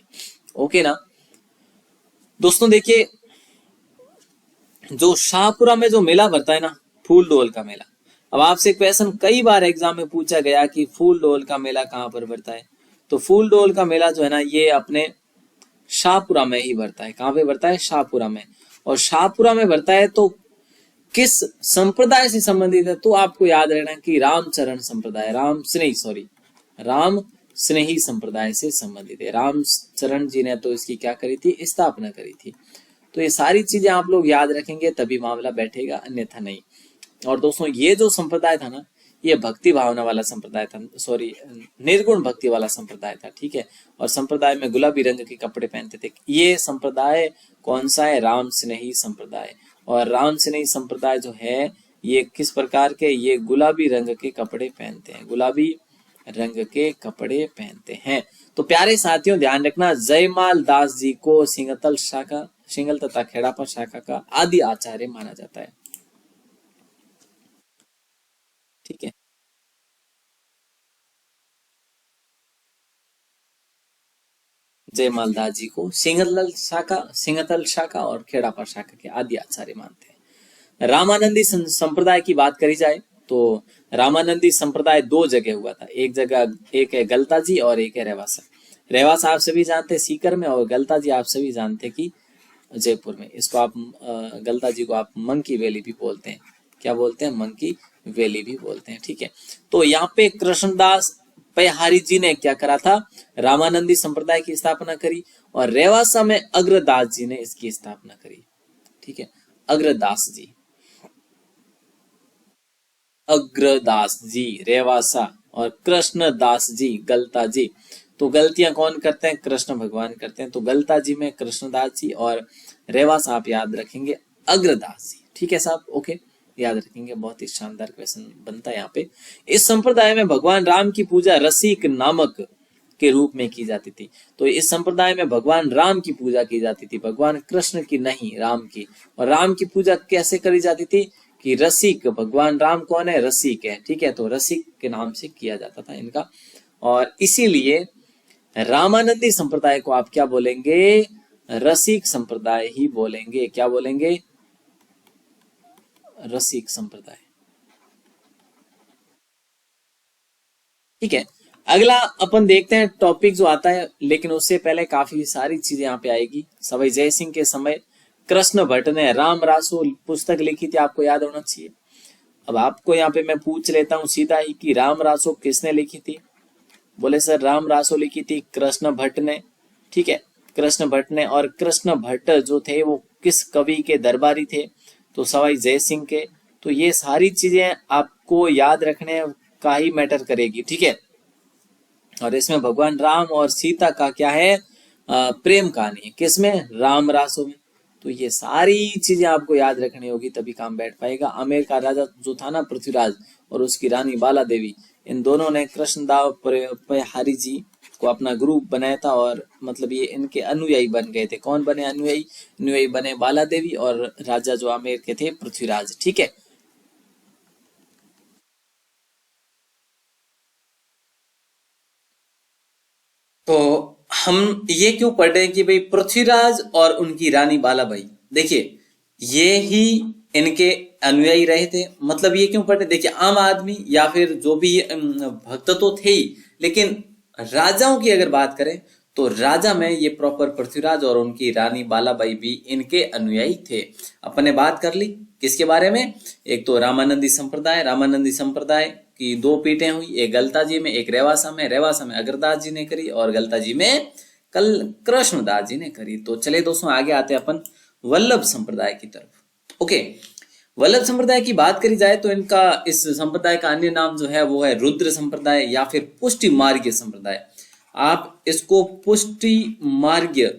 ओके ना दोस्तों, देखिए जो शाहपुरा में जो मेला भरता है ना, फूल डोल का मेला। अब आपसे क्वेश्चन कई बार एग्जाम में पूछा गया कि फूल डोल का मेला कहाँ पर भरता है? तो फूल डोल का मेला जो है ना, ये अपने शाहपुरा में ही भरता है। कहाँ पे भरता है? शाहपुरा में। और शाहपुरा में भरता है तो किस संप्रदाय से संबंधित है? तो आपको याद रहना कि रामचरण संप्रदाय, राम स्नेही संप्रदाय से संबंधित है। रामचरण जी ने तो इसकी क्या करी थी? स्थापना करी थी। तो ये सारी चीजें आप लोग याद रखेंगे तभी मामला बैठेगा, अन्यथा नहीं। और दोस्तों ये जो संप्रदाय था ना, ये भक्ति भावना वाला संप्रदाय था, सॉरी निर्गुण भक्ति वाला संप्रदाय था, ठीक है। और संप्रदाय में गुलाबी रंग के कपड़े पहनते थे। ये संप्रदाय कौन सा है? राम स्नेही संप्रदाय। और राम स्नेही संप्रदाय जो है ये किस प्रकार के? ये गुलाबी रंग के कपड़े पहनते हैं, गुलाबी रंग के कपड़े पहनते हैं। तो प्यारे साथियों ध्यान रखना, जयमाल दास जी को सिंहतल शाखा, सिंगल तथा खेड़ापा शाखा का आदि आचार्य माना जाता है, ठीक है। जयमाल दास जी को सिंहतल शाखा और खेड़ापा शाखा के आदि आचार्य मानते हैं। रामानंदी संप्रदाय की बात करी जाए तो रामानंदी संप्रदाय दो जगह हुआ था। एक जगह, एक है गलता जी और एक है रेवासा। रेवासा आप सभी जानते हैं सीकर में, और गलता जी आप सभी जानते हैं कि जयपुर में। इसको आप गलता जी को आप मंकी वैली भी बोलते हैं। क्या बोलते हैं? मंकी वैली भी बोलते हैं, ठीक है। तो यहाँ पे कृष्णदास पयहारी जी ने क्या करा था? रामानंदी संप्रदाय की स्थापना करी, और रेवासा में अग्रदास जी ने इसकी स्थापना करी, ठीक है। अग्रदास जी, अग्रदास जी रेवासा, और कृष्णदास जी गलता जी। तो गलतियां कौन करते हैं? कृष्ण भगवान करते हैं। तो गलता जी में कृष्णदास जी, और रेवासा आप याद रखेंगे अग्रदास जी, ठीक है साहब, ओके, याद रखेंगे। बहुत ही शानदार क्वेश्चन बनता है यहाँ पे। इस संप्रदाय में भगवान राम की पूजा रसिक नामक के रूप में की जाती थी। तो इस संप्रदाय में भगवान राम की पूजा की जाती थी, भगवान कृष्ण की नहीं, राम की। और राम की पूजा कैसे करी जाती थी? कि रसिक, भगवान राम कौन है? रसिक है, ठीक है। तो रसिक के नाम से किया जाता था इनका, और इसीलिए रामानंदी संप्रदाय को आप क्या बोलेंगे? रसिक संप्रदाय ही बोलेंगे। क्या बोलेंगे? रसिक संप्रदाय, ठीक है। अगला अपन देखते हैं टॉपिक जो आता है, लेकिन उससे पहले काफी सारी चीजें यहाँ पे आएगी। सवाई जय सिंह के समय कृष्ण भट्ट ने राम रासो पुस्तक लिखी थी, आपको याद होना चाहिए। अब आपको यहाँ पे मैं पूछ लेता हूँ सीधा ही कि राम रासो किसने लिखी थी? बोले सर राम रासो लिखी थी कृष्ण भट्ट ने, ठीक है, कृष्ण भट्ट ने। और कृष्ण भट्ट जो थे वो किस कवि के दरबारी थे? तो सवाई जय सिंह के। तो ये सारी चीजें आपको याद रखने का ही मैटर करेगी, ठीक है। और इसमें भगवान राम और सीता का क्या है? प्रेम कहानी है। किसमें? राम रासो में। तो ये सारी चीजें आपको याद रखनी होगी तभी काम बैठ पाएगा। आमेर का राजा जो था ना पृथ्वीराज, और उसकी रानी बाला देवी, इन दोनों ने कृष्णदाव पयहारी जी को अपना गुरु बनाया था, और मतलब ये इनके अनुयायी बन गए थे। कौन बने अनुयायी? अनुयायी बने बाला देवी और राजा जो आमेर के थे पृथ्वीराज, ठीक है। तो हम ये क्यों पढ़ रहे हैं कि भाई पृथ्वीराज और उनकी रानी बालाबाई, देखिए ये ही इनके अनुयायी रहे थे। मतलब ये क्यों पढ़ रहे, देखिए आम आदमी या फिर जो भी भक्त तो थे ही, लेकिन राजाओं की अगर बात करें तो राजा में ये प्रॉपर पृथ्वीराज और उनकी रानी बालाबाई भी इनके अनुयायी थे। अपन ने बात कर ली किसके बारे में, एक तो रामानंदी संप्रदाय। रामानंदी संप्रदाय की दो पीठें हुई, एक गलता जी में, एक रेवासा में। रेवासा में अग्रदास जी ने करी और गलता जी में कल कृष्णदास जी ने करी। तो चले दोस्तों आगे आते हैं अपन वल्लभ संप्रदाय की तरफ। ओके, वल्लभ संप्रदाय की बात करी जाए तो इनका इस संप्रदाय का अन्य नाम जो है वो है रुद्र संप्रदाय या फिर पुष्टि मार्गीय संप्रदाय। आप इसको पुष्टि मार्गीय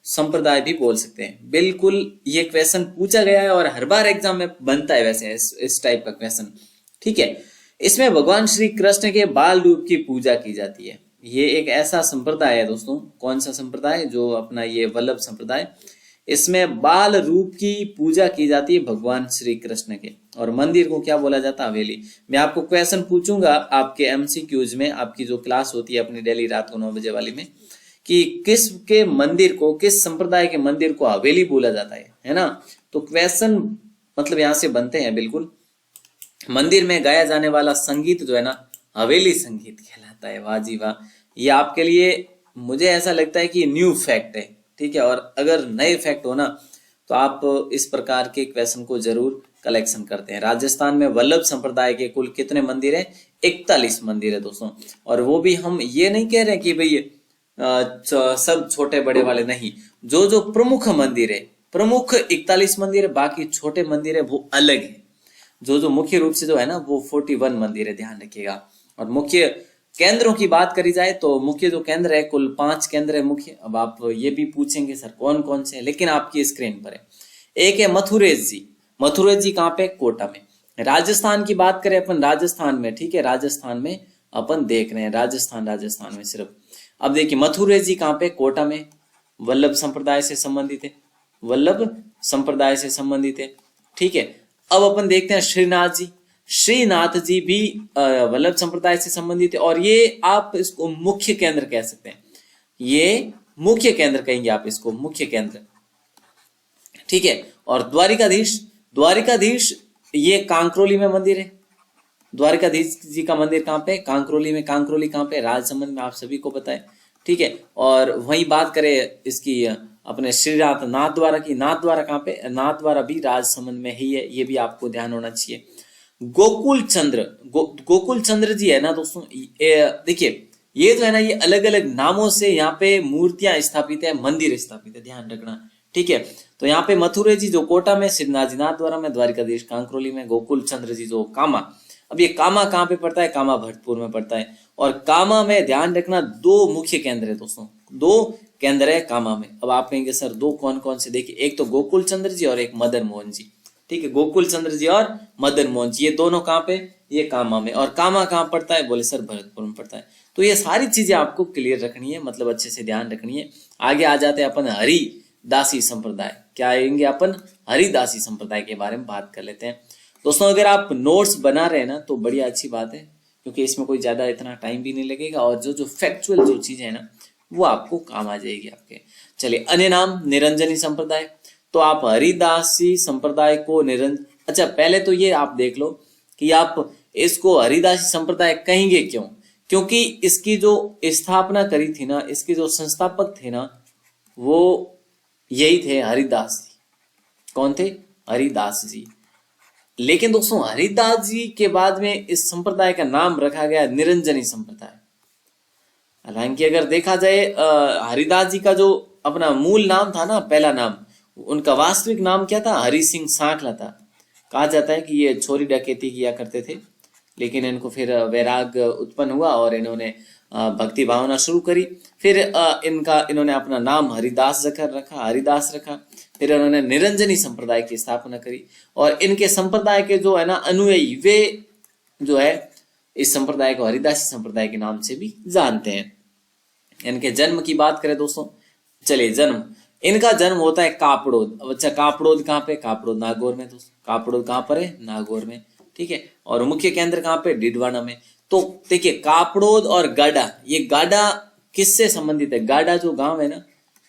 संप्रदाय भी बोल सकते हैं। बिल्कुल ये क्वेश्चन पूछा गया है और हर बार एग्जाम में बनता है वैसे इस टाइप का क्वेश्चन। ठीक है, इसमें भगवान श्री कृष्ण के बाल रूप की पूजा की जाती है। ये एक ऐसा संप्रदाय है दोस्तों, कौन सा संप्रदाय, जो अपना ये वल्लभ संप्रदाय, इसमें बाल रूप की पूजा की जाती है भगवान श्री कृष्ण के। और मंदिर को क्या बोला जाता है, हवेली। मैं आपको क्वेश्चन पूछूंगा आपके एमसीक्यूज में, आपकी जो क्लास होती है अपनी डेली रात को 9 बजे वाली में, कि किस के मंदिर को, किस संप्रदाय के मंदिर को हवेली बोला जाता है ना। तो क्वेश्चन मतलब यहां से बनते हैं बिल्कुल। मंदिर में गाया जाने वाला संगीत जो है ना, हवेली संगीत कहलाता है। वाह जी वाह, ये आपके लिए मुझे ऐसा लगता है कि न्यू फैक्ट है। ठीक है, और अगर नए फैक्ट हो ना तो आप इस प्रकार के क्वेश्चन को जरूर कलेक्शन करते हैं। राजस्थान में वल्लभ संप्रदाय के कुल कितने मंदिर है, 41 मंदिर है दोस्तों। और वो भी हम ये नहीं कह रहे कि भाई सब छोटे बड़े वाले नहीं, जो प्रमुख मंदिर है, प्रमुख 41 मंदिर है, बाकी छोटे मंदिर है वो अलग है। जो मुख्य रूप से जो है ना वो 41 मंदिर है, ध्यान रखिएगा। और मुख्य केंद्रों की बात करी जाए तो मुख्य जो केंद्र है, कुल 5 केंद्र है मुख्य। अब आप ये भी पूछेंगे सर कौन कौन से है, लेकिन आपकी स्क्रीन पर है। एक है मथुरेश जी। मथुरेश जी कहाँ पे, कोटा में। राजस्थान की बात करें अपन, राजस्थान में, ठीक है, राजस्थान में अपन देख रहे हैं, राजस्थान में सिर्फ। अब देखिए मथुरेश जी कहाँ पे, कोटा में, वल्लभ संप्रदाय से संबंधित है, वल्लभ संप्रदाय से संबंधित है। ठीक है, अब अपन देखते हैं श्रीनाथ जी। श्रीनाथ जी भी वल्लभ संप्रदाय से संबंधित है और ये आप इसको मुख्य केंद्र कह सकते हैं। ये मुख्य केंद्र कहेंगे आप इसको, मुख्य केंद्र। ठीक है, और द्वारिकाधीश ये कांकरोली में मंदिर है। द्वारिकाधीश जी का मंदिर कहाँ पे, कांकरोली में। कांकरोली कहाँ पे, राजसमंद में, आप सभी को पता है। ठीक है, और वहीं बात करें इसकी अपने श्रीनाथ नाथद्वारा की, नाथद्वारा कहाँ पे, नाथद्वारा भी राजसमंद में ही है, ये भी आपको ध्यान होना चाहिए। गोकुल चंद्र जी है ना दोस्तों, देखिए ये जो है ना, ये अलग अलग नामों से यहाँ पे मूर्तियां स्थापित है, मंदिर स्थापित है, ध्यान रखना। ठीक है, तो यहाँ पे मथुरेश जी जो कोटा में, श्रीनाथ जी नाथद्वारा में, द्वारिकाधीश कांकरोली में, गोकुल चंद्र जी जो कामा। अब ये कामा कहाँ पे पड़ता है, कामा भरतपुर में पड़ता है। और कामा में ध्यान रखना 2 मुख्य केंद्र है दोस्तों, 2 केंद्र है कामा में। अब आप कहेंगे सर 2 कौन कौन से, देखिए एक तो गोकुल चंद्र जी और एक मदन मोहन जी। ठीक है, गोकुल चंद्र जी और मदन मोहन जी, ये दोनों कहाँ पे, ये कामा में। और कामा कहाँ पड़ता है, बोले सर भरतपुर में पड़ता है। तो ये सारी चीजें आपको क्लियर रखनी है, मतलब अच्छे से ध्यान रखनी है। आगे आ जाते हैं अपन हरिदासी संप्रदाय। क्या आएंगे अपन, हरिदासी संप्रदाय के बारे में बात कर लेते हैं दोस्तों। अगर आप नोट्स बना रहे हैं ना तो बढ़िया अच्छी बात है, क्योंकि इसमें कोई ज्यादा इतना टाइम भी नहीं लगेगा और जो फैक्चुअल जो चीज है ना वो आपको काम आ जाएगी आपके। चलिए, अन्य नाम निरंजनी संप्रदाय। तो आप हरिदासी संप्रदाय को अच्छा पहले तो ये आप देख लो कि आप इसको हरिदासी संप्रदाय कहेंगे क्यों, क्योंकि इसकी जो स्थापना करी थी ना, इसके जो संस्थापक थे ना, वो यही थे हरिदास जी। कौन थे, हरिदास जी। लेकिन दोस्तों हरिदास जी के बाद में इस संप्रदाय का नाम रखा गया निरंजनी संप्रदाय। हालांकि अगर देखा जाए हरिदास जी का जो अपना मूल नाम था ना, पहला नाम, उनका वास्तविक नाम क्या था, हरि सिंह सांकला था। कहा जाता है कि ये चोरी डकैती किया करते थे, लेकिन इनको फिर वैराग उत्पन्न हुआ और इन्होंने भक्ति भावना शुरू करी। फिर इन्होंने अपना नाम हरिदास रखा, हरिदास रखा। फिर इन्होंने निरंजनी संप्रदाय की स्थापना करी और इनके संप्रदाय के जो है ना अनुयायी, वे जो है इस संप्रदाय को हरिदासी संप्रदाय के नाम से भी जानते हैं। इनके जन्म की बात करें दोस्तों, चलिए जन्म, इनका जन्म होता है कापड़ोद। अच्छा, कापड़ोद कहाँ पे, कापड़ोद नागौर में दोस्तों। कापड़ोद कहाँ पर है, नागौर में। ठीक है, और मुख्य केंद्र कहाँ पे, डिडवाना में। तो देखिए कापड़ोद और गाडा, ये गाडा किससे संबंधित है? गाडा जो गांव है ना,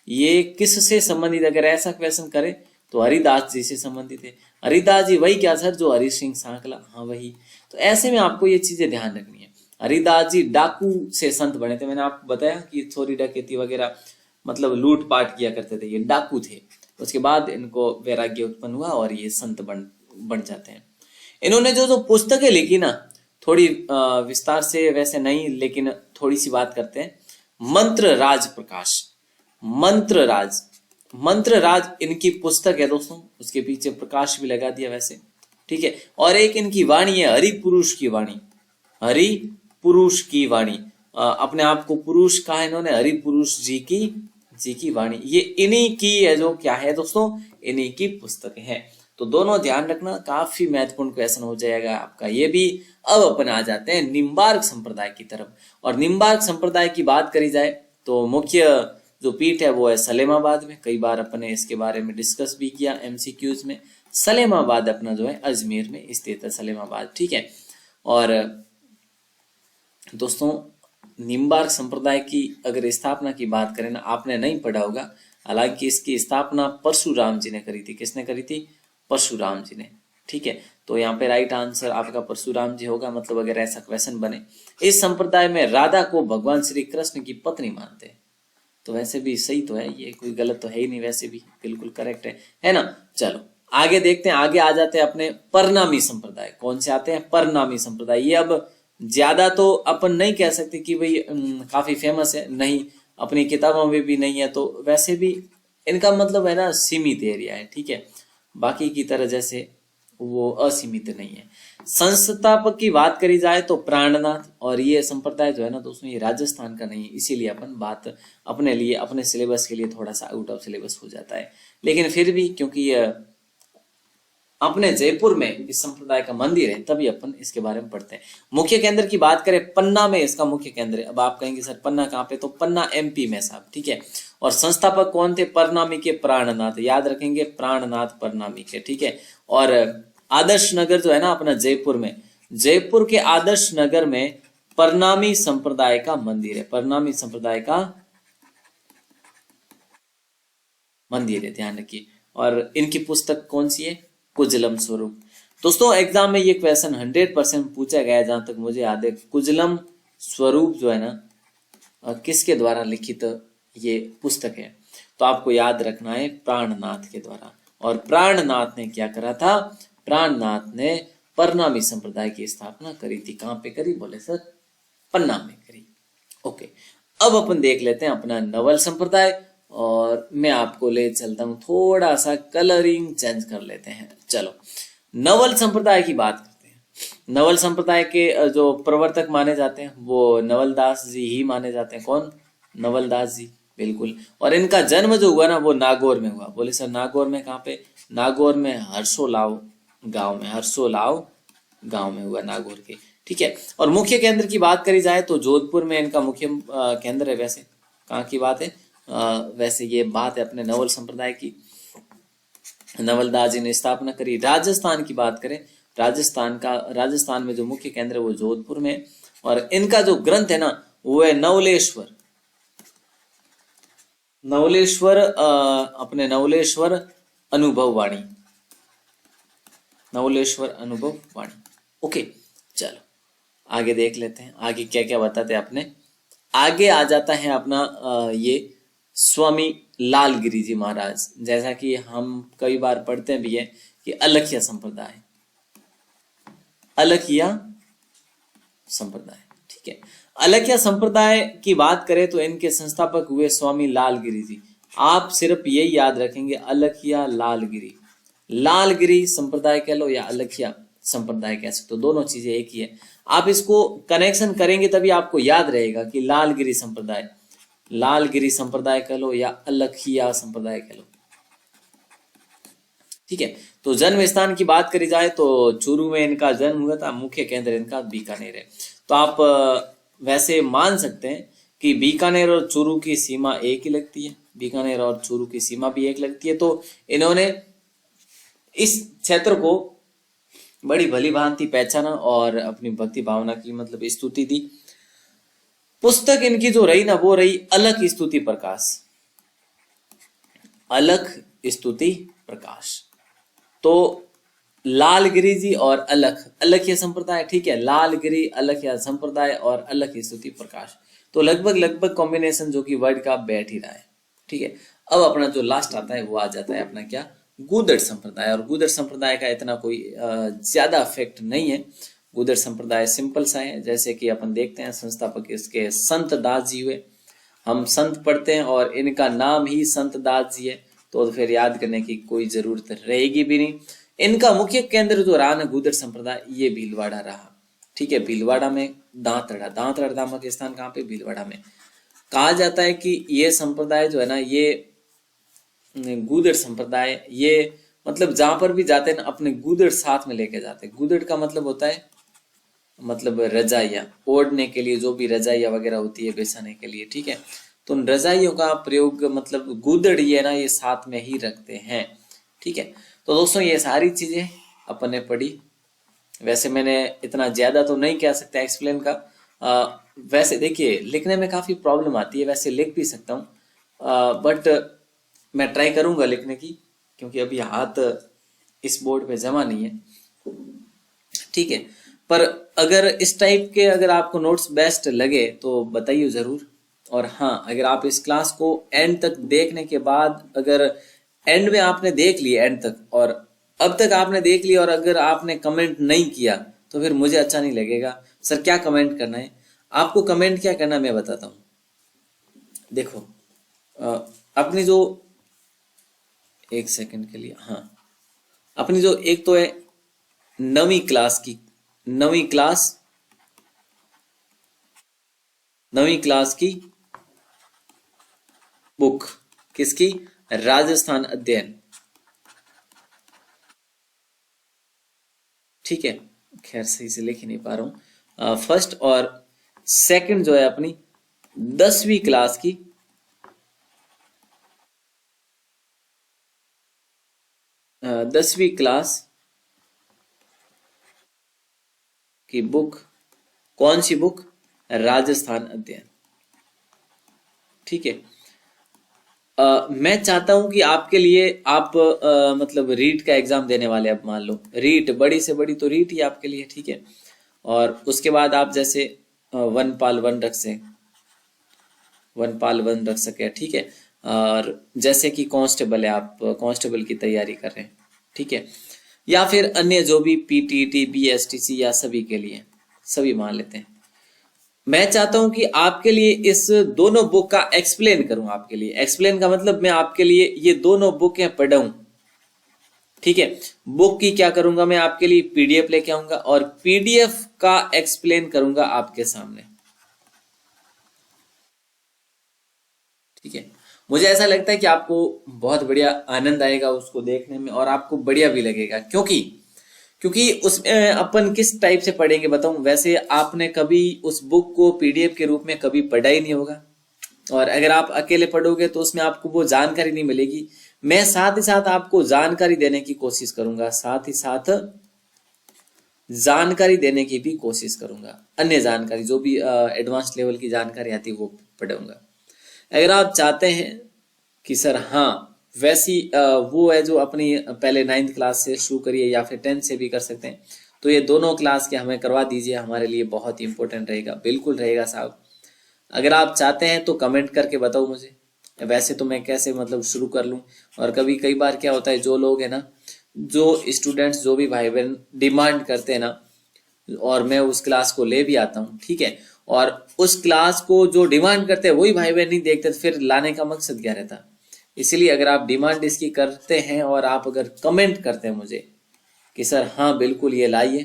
ये किससे संबंधित? अगर ऐसा क्वेश्चन करे तो हरिदास जी से संबंधित है। हरिदास जी वही क्या सर, जो हरि सिंह सांकला, हाँ वही। तो ऐसे में आपको ये चीजें ध्यान रखनी है। हरिदास जी डाकू से संत बने थे, मैंने आपको बताया कि चोरी डकैती वगैरह मतलब लूट पाट किया करते थे, ये डाकू थे। उसके बाद इनको वैराग्य उत्पन्न हुआ और ये संत बन जाते हैं। इन्होंने जो जो पुस्तकें लिखी ना, थोड़ी विस्तार से वैसे नहीं, लेकिन थोड़ी सी बात करते हैं। मंत्र राज प्रकाश, मंत्र राज, मंत्र राज इनकी पुस्तक है दोस्तों, उसके पीछे प्रकाश भी लगा दिया वैसे, ठीक है। और एक इनकी वाणी है हरि पुरुष की वाणी, हरि पुरुष की वाणी, अपने आप को पुरुष कहा इन्होंने, हरि पुरुष जी की वाणी, ये इन्हीं की है, जो क्या है दोस्तों, इन्हीं की पुस्तक है। तो दोनों ध्यान रखना, काफी महत्वपूर्ण क्वेश्चन हो जाएगा आपका ये भी। अब अपन आ जाते हैं निम्बार्क संप्रदाय की तरफ। और निम्बार्क संप्रदाय की बात करी जाए तो मुख्य जो पीठ है वो है सलेमाबाद में। कई बार अपने इसके बारे में डिस्कस भी किया एमसीक्यूज में। सलेमाबाद अपना जो है अजमेर में स्थित है, सलेमाबाद, ठीक है। और दोस्तों निम्बार्क संप्रदाय की अगर स्थापना की बात करें ना, आपने नहीं पढ़ा होगा, हालांकि इसकी स्थापना परशुराम जी ने करी थी। किसने करी थी? परशुराम जी ने, ठीक है। तो यहाँ पे राइट आंसर आपका परशुराम जी होगा, मतलब अगर ऐसा क्वेश्चन बने। इस संप्रदाय में राधा को भगवान श्री कृष्ण की पत्नी मानते हैं, तो वैसे भी सही तो है ये, कोई गलत तो है ही नहीं, वैसे भी बिल्कुल करेक्ट है ना। चलो आगे देखते हैं, आगे आ जाते हैं अपने परनामी संप्रदाय। कौन से आते हैं? परनामी संप्रदाय। ये अब ज्यादा तो अपन नहीं कह सकते कि भाई काफी फेमस है, नहीं, अपनी किताबों में भी नहीं है, तो वैसे भी इनका मतलब है ना सीमित एरिया है, ठीक है, बाकी की तरह जैसे वो असीमित नहीं है। संस्थापक की बात करी जाए तो प्राणनाथ, और ये संप्रदाय जो है ना दोस्तों, ये राजस्थान का नहीं है, इसीलिए अपन बात अपने लिए, अपने सिलेबस के लिए थोड़ा सा आउट ऑफ सिलेबस हो जाता है, लेकिन फिर भी क्योंकि ये अपने जयपुर में इस संप्रदाय का मंदिर है, तभी अपन इसके बारे में पढ़ते हैं। मुख्य केंद्र की बात करें, पन्ना में इसका मुख्य केंद्र है। अब आप कहेंगे सर पन्ना कहाँ पे? तो पन्ना एमपी में साहब, ठीक है। और संस्थापक कौन थे? परनामी के प्राणनाथ, याद रखेंगे, प्राणनाथ परनामी के, ठीक है। और आदर्श नगर जो है ना अपना जयपुर में, जयपुर के आदर्श नगर में परनामी संप्रदाय का मंदिर है, परनामी संप्रदाय का मंदिर है, ध्यान रखिए। और इनकी पुस्तक कौन सी है? कुजलम स्वरूप। दोस्तों एग्जाम में ये क्वेश्चन 100% पूछा गया है, जहां तक मुझे याद है। कुजलम स्वरूप जो है ना किसके द्वारा लिखित ये पुस्तक है? तो आपको याद रखना है प्राणनाथ के द्वारा। और प्राणनाथ ने क्या करा था? प्राणनाथ ने परनामी संप्रदाय की स्थापना करी थी। कहां पे करी? बोले सर पन्ना में करी। ओके, अब अपन देख लेते हैं अपना नवल संप्रदाय, और मैं आपको ले चलता हूं, थोड़ा सा कलरिंग चेंज कर लेते हैं। चलो नवल संप्रदाय की बात करते हैं। नवल संप्रदाय के जो प्रवर्तक माने जाते हैं वो नवलदास जी ही माने जाते हैं। कौन? नवलदास जी, बिल्कुल। और इनका जन्म जो हुआ ना वो नागौर में हुआ। बोले सर नागौर में कहाँ पे? नागौर में हर्षोलाव गांव में, हर्षोलाव गांव में हुआ, नागौर के, ठीक है। और मुख्य केंद्र की बात करी जाए तो जोधपुर में इनका मुख्य केंद्र है। वैसे कहाँ की बात है? वैसे ये बात है अपने नवल संप्रदाय की, नवलदास जी ने स्थापना करी। राजस्थान की बात करें, राजस्थान में जो मुख्य केंद्र है वो जोधपुर में। और इनका जो ग्रंथ है ना वो है नवलेश्वर, अपने नवलेश्वर अनुभव वाणी, नवलेश्वर अनुभव वाणी। ओके चलो आगे देख लेते हैं, आगे क्या क्या बताते हैं अपने। आगे आ जाता है अपना ये स्वामी लालगिरी जी महाराज। जैसा कि हम कई बार पढ़ते भी है कि अलखिया संप्रदाय, अलखिया संप्रदाय, ठीक है। अलखिया संप्रदाय की बात करें तो इनके संस्थापक हुए स्वामी लालगिरी जी। आप सिर्फ यही याद रखेंगे अलखिया लालगिरी, लालगिरी संप्रदाय कह लो या अलखिया संप्रदाय कह सकते हो, दोनों चीजें एक ही है। आप इसको कनेक्शन करेंगे तभी आपको याद रहेगा कि लालगिरी संप्रदाय, लालगिरी संप्रदाय कह लो या अलखिया संप्रदाय कह लो, ठीक है। तो जन्म स्थान की बात करी जाए तो चूरू में इनका जन्म हुआ था, मुख्य केंद्र इनका बीकानेर है। तो आप वैसे मान सकते हैं कि बीकानेर और चूरू की सीमा एक ही लगती है, बीकानेर और चूरू की सीमा भी एक लगती है। तो इन्होंने इस क्षेत्र को बड़ी भली भांति पहचाना और अपनी भक्ति भावना की मतलब स्तुति दी। पुस्तक इनकी जो रही ना वो रही अलख स्तुति प्रकाश, अलख स्तुति प्रकाश। तो लालगिरी जी और अलख, अलख संप्रदाय, ठीक है, लालगिरी अलख संप्रदाय और अलख स्तुति प्रकाश, तो लगभग कॉम्बिनेशन जो कि वर्ड का बैठ ही रहा है, ठीक है। अब अपना जो लास्ट आता है वो आ जाता है अपना क्या, गूदड़ संप्रदाय। और गूदड़ संप्रदाय का इतना कोई ज्यादा इफेक्ट नहीं है। गूदड़ संप्रदाय सिंपल सा है, जैसे कि अपन देखते हैं संस्थापक इसके संत दास जी हुए। हम संत पढ़ते हैं और इनका नाम ही संत दास जी है, तो फिर याद करने की कोई जरूरत रहेगी भी नहीं। इनका मुख्य केंद्र जो रहा ना गूदड़ संप्रदाय, ये भीलवाड़ा रहा, ठीक है। भीलवाड़ा में दांतड़ा नामक स्थान कहाँ पे, भीलवाड़ा में। कहा जाता है कि ये संप्रदाय जो है ना, ये गूदड़ संप्रदाय, ये मतलब जहां पर भी जाते हैं ना अपने गूदड़ साथ में लेके जाते हैं। गूदड़ का मतलब होता है मतलब रजाइया, ओढ़ने के लिए जो भी रजाइया वगैरह होती है बिछाने के लिए, ठीक है। तो उन रजाइयों का प्रयोग मतलब गूदड़ ये ना ये साथ में ही रखते हैं, ठीक है। तो दोस्तों ये सारी चीजें अपन ने पढ़ी। वैसे मैंने इतना ज्यादा तो नहीं कह सकता एक्सप्लेन का, वैसे देखिए लिखने में काफी प्रॉब्लम आती है, वैसे लिख भी सकता हूँ बट मैं ट्राई करूंगा लिखने की, क्योंकि अभी हाथ इस बोर्ड पे जमा नहीं है, ठीक है। पर अगर इस टाइप के अगर आपको नोट्स बेस्ट लगे तो बताइए जरूर। और हाँ, अगर आप इस क्लास को एंड तक देखने के बाद, अगर एंड में आपने देख लिया एंड तक और अब तक आपने देख लिया और अगर आपने कमेंट नहीं किया तो फिर मुझे अच्छा नहीं लगेगा। सर क्या कमेंट करना है आपको, कमेंट क्या करना मैं बताता हूँ। देखो अपनी जो, एक सेकंड के लिए, हाँ, अपनी जो एक तो है 9वीं क्लास की, 9वीं क्लास की बुक, किसकी, राजस्थान अध्ययन, ठीक है। खैर सही से लिख ही नहीं पा रहा हूं। फर्स्ट और सेकंड जो है अपनी 10वीं क्लास की, 10वीं क्लास की बुक, कौन सी बुक, राजस्थान अध्ययन, ठीक है। मैं चाहता हूं कि आपके लिए आप मतलब रीट का एग्जाम देने वाले, अब मान लो रीट, बड़ी से बड़ी तो रीट ही आपके लिए, ठीक है। और उसके बाद आप जैसे वनपाल वन रख सके, ठीक है। और जैसे कि कांस्टेबल है, आप कांस्टेबल की तैयारी कर रहे हैं, ठीक है, या फिर अन्य जो भी पीटीटी बीएसटीसी या सभी के लिए, सभी मान लेते हैं। मैं चाहता हूं कि आपके लिए इस दोनों बुक का एक्सप्लेन करूं। आपके लिए एक्सप्लेन का मतलब मैं आपके लिए ये दोनों बुकें पढ़ाऊं, ठीक है। बुक की क्या करूंगा, मैं आपके लिए पीडीएफ लेके आऊंगा और पीडीएफ का एक्सप्लेन करूंगा आपके सामने, ठीक है। मुझे ऐसा लगता है कि आपको बहुत बढ़िया आनंद आएगा उसको देखने में और आपको बढ़िया भी लगेगा, क्योंकि उसमें अपन किस टाइप से पढ़ेंगे बताऊं। वैसे आपने कभी उस बुक को पीडीएफ के रूप में कभी पढ़ा ही नहीं होगा, और अगर आप अकेले पढ़ोगे तो उसमें आपको वो जानकारी नहीं मिलेगी। मैं साथ ही साथ आपको जानकारी देने की कोशिश करूंगा, साथ ही साथ जानकारी देने की भी कोशिश करूंगा, अन्य जानकारी जो भी एडवांस लेवल की जानकारी आती है वो पढ़ूंगा। अगर आप चाहते हैं कि सर हाँ वैसी वो है जो अपनी पहले 9th क्लास से शुरू करिए या फिर 10th से भी कर सकते हैं, तो ये दोनों क्लास के हमें करवा दीजिए, हमारे लिए बहुत ही इंपॉर्टेंट रहेगा। बिल्कुल रहेगा साहब। अगर आप चाहते हैं तो कमेंट करके बताओ मुझे, वैसे तो मैं कैसे मतलब शुरू कर लूं। और कई बार क्या होता है, जो लोग है ना, जो स्टूडेंट्स, जो भी भाई बहन डिमांड करते हैं ना, और मैं उस क्लास को ले भी आता हूँ, ठीक है, और उस क्लास को जो डिमांड करते हैं वही भाई बहन नहीं देखते, तो फिर लाने का मकसद क्या रहता। इसलिए अगर आप डिमांड इसकी करते हैं और आप अगर कमेंट करते हैं मुझे कि सर हाँ बिल्कुल ये लाइए,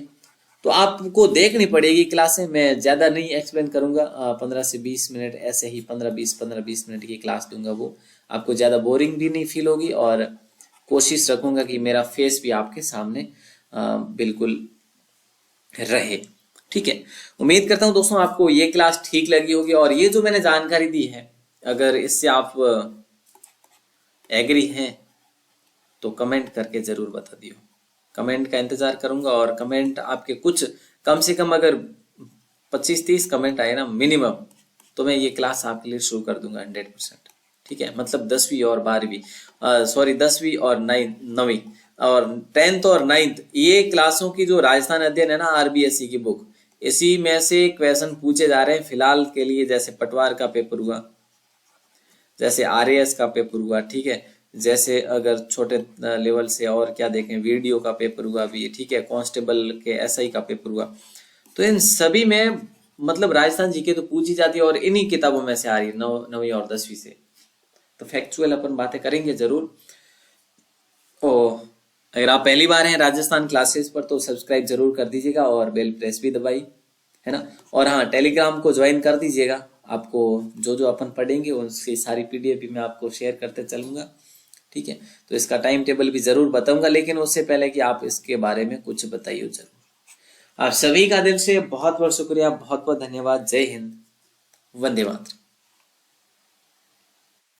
तो आपको देखनी पड़ेगी क्लासें। मैं ज्यादा नहीं एक्सप्लेन करूंगा, 15 से 20 मिनट ऐसे ही 15-20 मिनट की क्लास दूंगा, वो आपको ज्यादा बोरिंग भी नहीं फील होगी। और कोशिश रखूंगा कि मेरा फेस भी आपके सामने बिल्कुल रहे, ठीक है। उम्मीद करता हूं दोस्तों आपको ये क्लास ठीक लगी होगी, और ये जो मैंने जानकारी दी है अगर इससे आप एग्री हैं तो कमेंट करके जरूर बता दियो। कमेंट का इंतजार करूंगा, और कमेंट आपके कुछ कम से कम अगर 25-30 कमेंट आए ना मिनिमम, तो मैं ये क्लास आपके लिए शुरू कर दूंगा 100%। ठीक है, मतलब 10वीं और 12वीं, सॉरी 10वीं और 9वीं और 10th और 9th ये क्लासों की जो राजस्थान अध्ययन है ना आरबीएसई की बुक, इसी में से क्वेश्चन पूछे जा रहे हैं फिलहाल के लिए। जैसे पटवार का पेपर हुआ, जैसे आरएएस का पेपर हुआ, ठीक है, जैसे अगर छोटे लेवल से और क्या देखें, वीडियो का पेपर हुआ भी, ठीक है, कांस्टेबल के एसआई का पेपर हुआ, तो इन सभी में मतलब राजस्थान जीके तो पूछी जाती है और इन्हीं किताबों में से आ रही है 9वीं और 10वीं से। तो फैक्चुअल अपन बातें करेंगे जरूर। और अगर आप पहली बार हैं राजस्थान क्लासेस पर तो सब्सक्राइब जरूर कर दीजिएगा और बेल प्रेस भी दबाई, है ना। और हाँ, टेलीग्राम को ज्वाइन कर दीजिएगा, आपको जो जो अपन पढ़ेंगे उसकी सारी पीडीएफ भी मैं आपको शेयर करते चलूंगा। ठीक है, तो इसका टाइम टेबल भी जरूर बताऊंगा, लेकिन उससे पहले कि आप इसके बारे में कुछ बताइए जरूर। आप सभी का दिल से बहुत बहुत शुक्रिया, बहुत बहुत धन्यवाद। जय हिंद, वंदे मातरम।